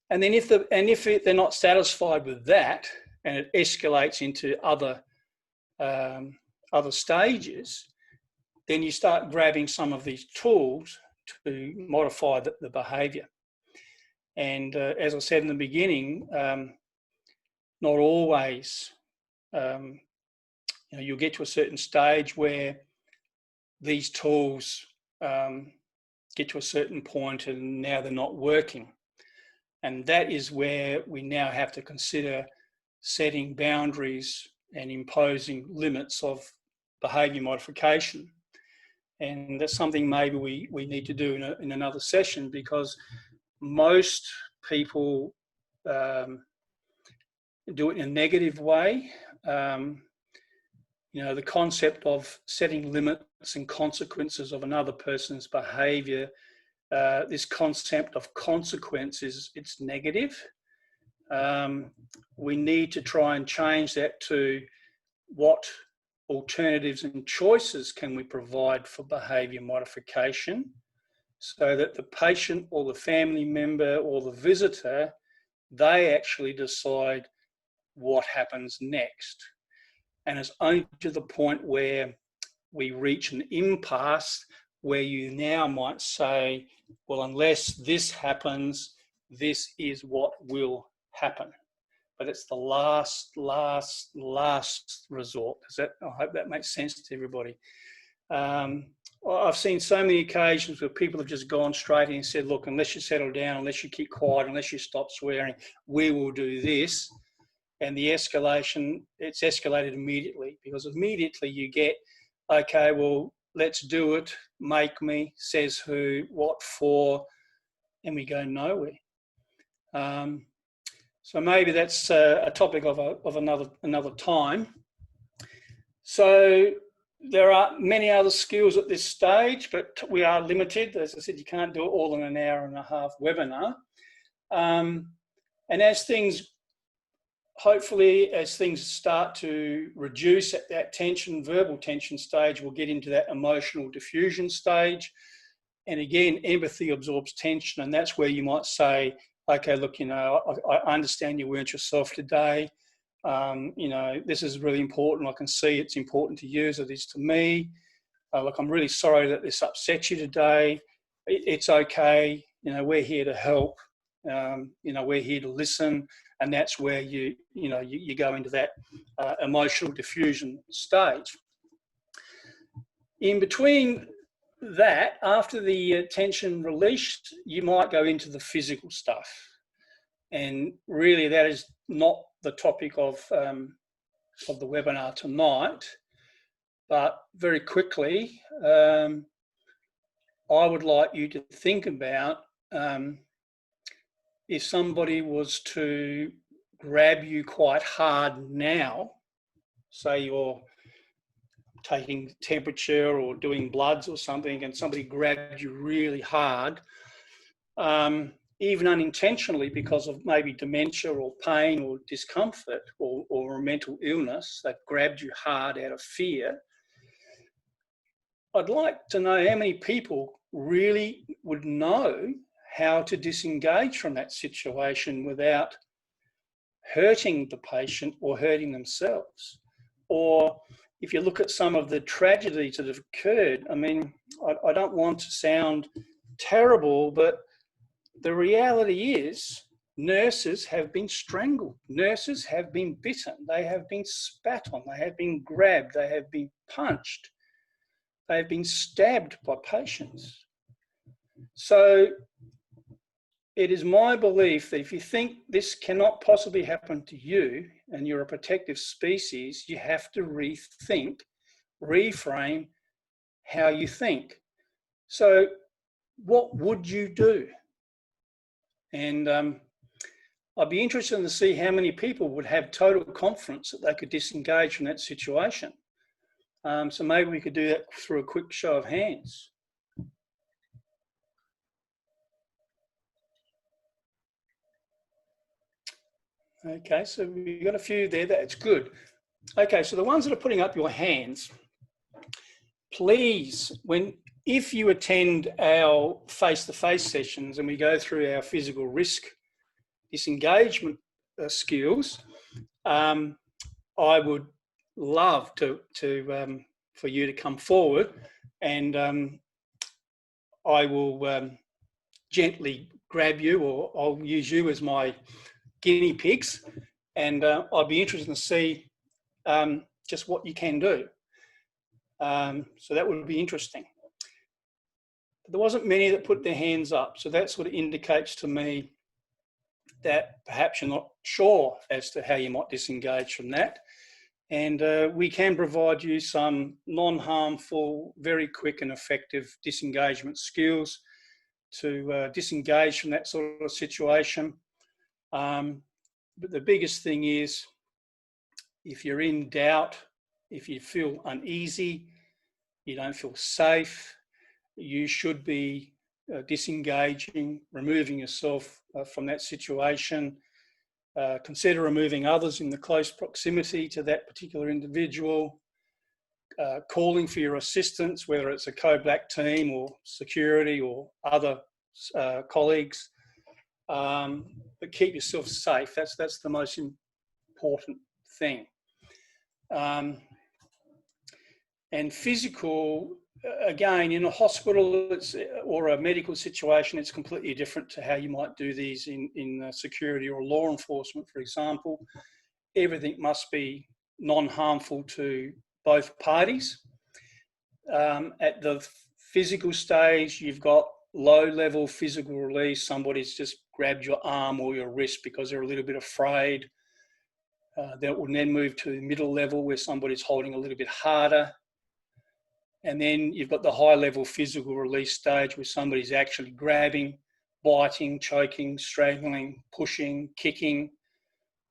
A: then if they're not satisfied with that, and it escalates into other stages, then you start grabbing some of these tools to modify the behaviour. And as I said in the beginning, not always. You'll get to a certain stage where these tools get to a certain point and now they're not working. And that is where we now have to consider setting boundaries and imposing limits of behaviour modification. And that's something maybe we need to do in another session, because most people do it in a negative way. The concept of setting limits and consequences of another person's behaviour, this concept of consequences, it's negative. We need to try and change that to what alternatives and choices can we provide for behaviour modification, so that the patient or the family member or the visitor, they actually decide what happens next. And it's only to the point where we reach an impasse where you now might say, well, unless this happens, this is what will happen. But it's the last resort. I hope that makes sense to everybody. I've seen so many occasions where people have just gone straight in and said, look, unless you settle down, unless you keep quiet, unless you stop swearing, we will do this. And the escalation, it's escalated immediately, because immediately you get, okay, well, let's do it, make me, says who, what for, and we go nowhere. So maybe that's a topic of another time. So there are many other skills at this stage, but we are limited. As I said, you can't do it all in an hour and a half webinar. And as things, hopefully, as things start to reduce at that tension, verbal tension stage, we'll get into that emotional diffusion stage. And again, empathy absorbs tension, and that's where you might say, okay, look, you know, I understand you weren't yourself today. You know, this is really important. I can see it's important to you as it is to me. Look, I'm really sorry that this upset you today. It's okay. You know, we're here to help. You know, we're here to listen. And that's where you go into that emotional diffusion stage. In between that, after the tension released, you might go into the physical stuff. And really that is not the topic of the webinar tonight, but very quickly, I would like you to think about if somebody was to grab you quite hard now, say you're taking temperature or doing bloods or something, and somebody grabbed you really hard, even unintentionally because of maybe dementia or pain or discomfort or a mental illness that grabbed you hard out of fear, I'd like to know how many people really would know how to disengage from that situation without hurting the patient or hurting themselves. Or if you look at some of the tragedies that have occurred, I mean, I don't want to sound terrible, but the reality is nurses have been strangled. Nurses have been bitten. They have been spat on. They have been grabbed. They have been punched. They have been stabbed by patients. So it is my belief that if you think this cannot possibly happen to you and you're a protective species, you have to rethink, reframe how you think. So what would you do? And I'd be interested to see how many people would have total confidence that they could disengage from that situation. So maybe we could do that through a quick show of hands. Okay, so we've got a few there. That's good. Okay, so the ones that are putting up your hands, please, if you attend our face-to-face sessions and we go through our physical risk disengagement skills, I would love for you to come forward, and I will gently grab you, or I'll use you as my guinea pigs, and I'd be interested to see just what you can do. So that would be interesting. But there wasn't many that put their hands up, so that sort of indicates to me that perhaps you're not sure as to how you might disengage from that. And we can provide you some non-harmful, very quick and effective disengagement skills to disengage from that sort of situation. But the biggest thing is, if you're in doubt, if you feel uneasy, you don't feel safe, you should be disengaging, removing yourself from that situation. Consider removing others in the close proximity to that particular individual, calling for your assistance, whether it's a co-black team or security or other colleagues, but keep yourself safe. That's the most important thing. And physical again, in a hospital or a medical situation, it's completely different to how you might do these in security or law enforcement, for example. Everything must be non-harmful to both parties. At the physical stage, you've got low-level physical release. Somebody's just grabbed your arm or your wrist because they're a little bit afraid. That will then move to the middle level where somebody's holding a little bit harder. And then you've got the high-level physical release stage where somebody's actually grabbing, biting, choking, strangling, pushing, kicking.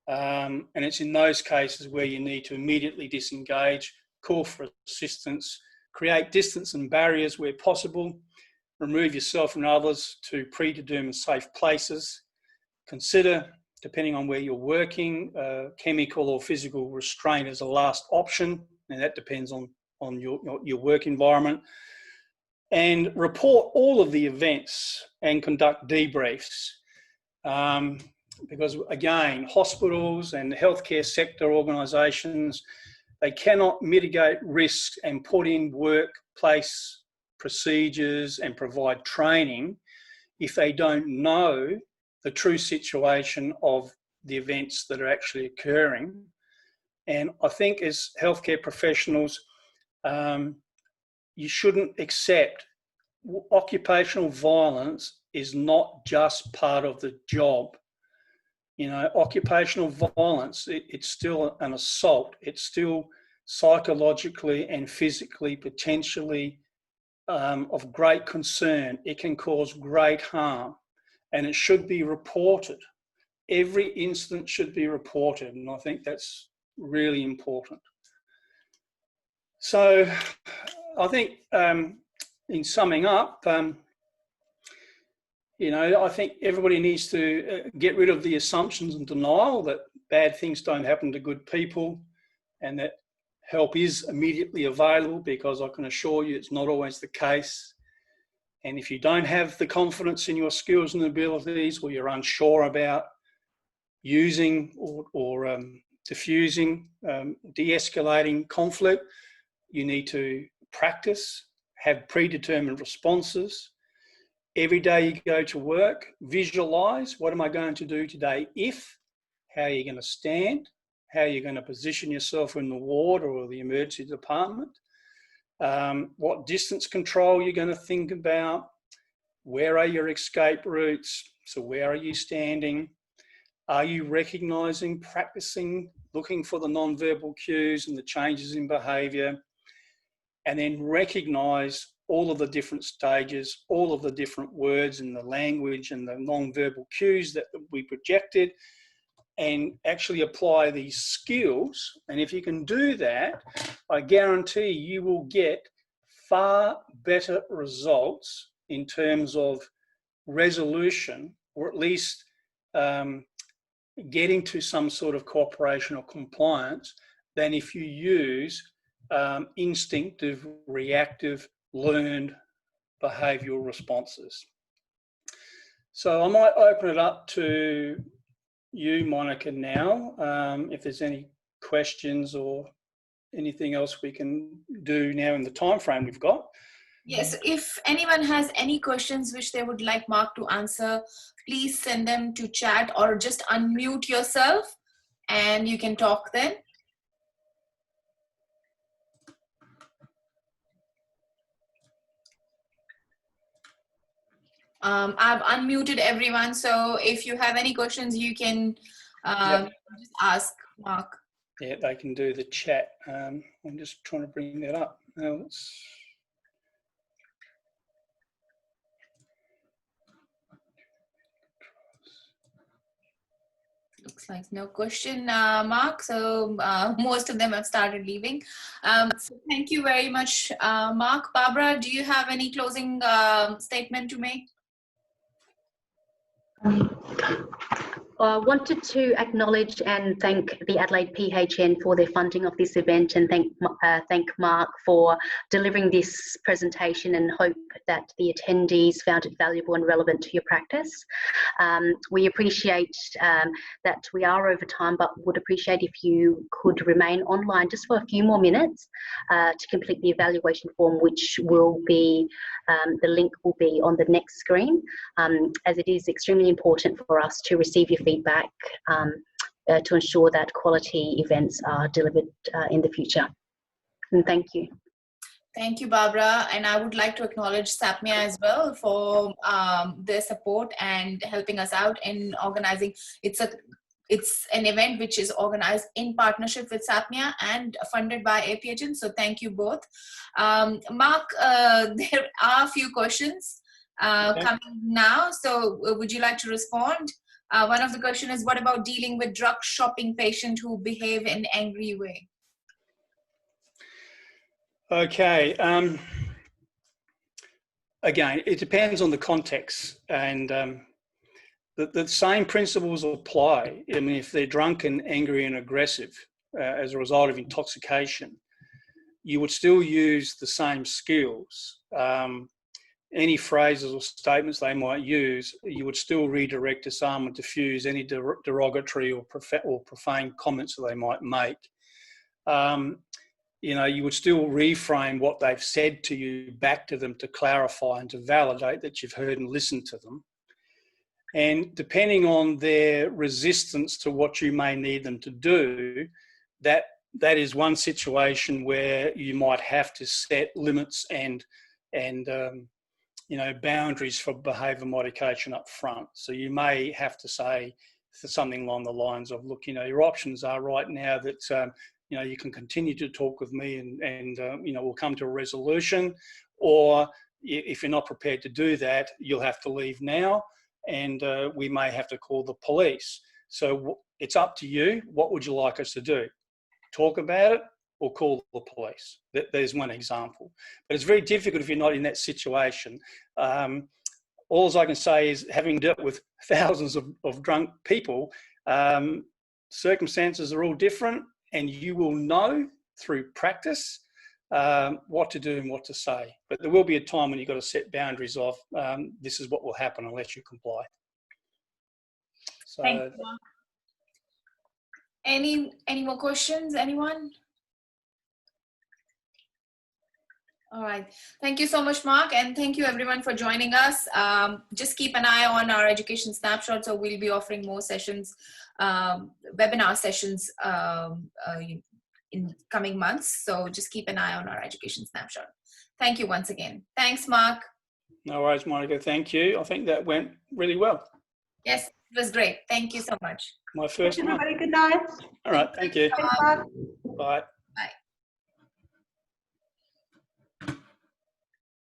A: And it's in those cases where you need to immediately disengage, call for assistance, create distance and barriers where possible, remove yourself and others to predetermined safe places. Consider, depending on where you're working, chemical or physical restraint as a last option, and that depends on your work environment. And report all of the events and conduct debriefs. Because again, hospitals and healthcare sector organisations, they cannot mitigate risks and put in workplace procedures and provide training if they don't know the true situation of the events that are actually occurring. And I think as healthcare professionals, you shouldn't accept occupational violence is not just part of the job. You know, occupational violence, it's still an assault. It's still psychologically and physically potentially of great concern. It can cause great harm and it should be reported. Every incident should be reported, and I think that's really important. So I think in summing up, you know, I think everybody needs to get rid of the assumptions and denial that bad things don't happen to good people and that help is immediately available, because I can assure you it's not always the case. And if you don't have the confidence in your skills and abilities, or you're unsure about using or diffusing, de-escalating conflict, you need to practice, have predetermined responses. Every day you go to work, visualise, what am I going to do today if? How are you going to stand? How are you going to position yourself in the ward or the emergency department? What distance control you're going to think about? Where are your escape routes? So where are you standing? Are you recognising, practicing, looking for the non-verbal cues and the changes in behaviour? And then recognise all of the different stages, all of the different words and the language and the non-verbal cues that we projected, and actually apply these skills. And if you can do that, I guarantee you will get far better results in terms of resolution, or at least getting to some sort of cooperation or compliance, than if you use instinctive, reactive, learned behavioural responses. So I might open it up to you, Monica, now, if there's any questions or anything else we can do now in the time frame we've got.
B: Yes, if anyone has any questions which they would like Mark to answer, please send them to chat or just unmute yourself and you can talk then. I've unmuted everyone, so if you have any questions, you can just ask Mark.
A: Yeah, they can do the chat. I'm just trying to bring that up. Now,
B: Looks like no question, Mark. So most of them have started leaving. So thank you very much, Mark. Barbara, do you have any closing statement to make?
C: Wanted to acknowledge and thank the Adelaide PHN for their funding of this event, and thank Mark for delivering this presentation, and hope that the attendees found it valuable and relevant to your practice. We appreciate that we are over time, but would appreciate if you could remain online just for a few more minutes to complete the evaluation form, which will be, the link will be on the next screen, as it is extremely important for us to receive your feedback to ensure that quality events are delivered in the future. And thank you.
B: Thank you, Barbara. And I would like to acknowledge SAPMEA as well for their support and helping us out in organizing. It's an event which is organized in partnership with SAPMEA and funded by APHN. So thank you both. Mark, there are a few questions coming now. So would you like to respond? One of the questions is, what about dealing with drug shopping patients who behave in an angry way?
A: Okay. Again, it depends on the context, and the same principles apply. I mean, if they're drunk and angry and aggressive as a result of intoxication, you would still use the same skills. Any phrases or statements they might use, you would still redirect, disarm and diffuse any derogatory or profane comments that they might make. You know, you would still reframe what they've said to you back to them to clarify and to validate that you've heard and listened to them. And depending on their resistance to what you may need them to do, that is one situation where you might have to set limits and you know, boundaries for behaviour modification up front. So you may have to say something along the lines of, look, you know, your options are right now that, you know, you can continue to talk with me and you know, we'll come to a resolution, or if you're not prepared to do that, you'll have to leave now and we may have to call the police. So it's up to you. What would you like us to do? Talk about it or call the police? There's one example. But it's very difficult if you're not in that situation. All I can say is, having dealt with thousands of drunk people, circumstances are all different, and you will know through practice what to do and what to say. But there will be a time when you've got to set boundaries of, this is what will happen unless you comply. So,
B: thank you, Mark. Any more questions, anyone? All right. Thank you so much, Mark. And thank you everyone for joining us. Just keep an eye on our education snapshot. So we'll be offering more sessions, webinar sessions in coming months. So just keep an eye on our education snapshot. Thank you once again. Thanks, Mark.
A: No worries, Monica. Thank you. I think that went really well.
B: Yes, it was great. Thank you so much.
A: My first one.
D: Everybody, good night.
A: All right. Thank you.
D: Thanks, Mark.
A: Bye.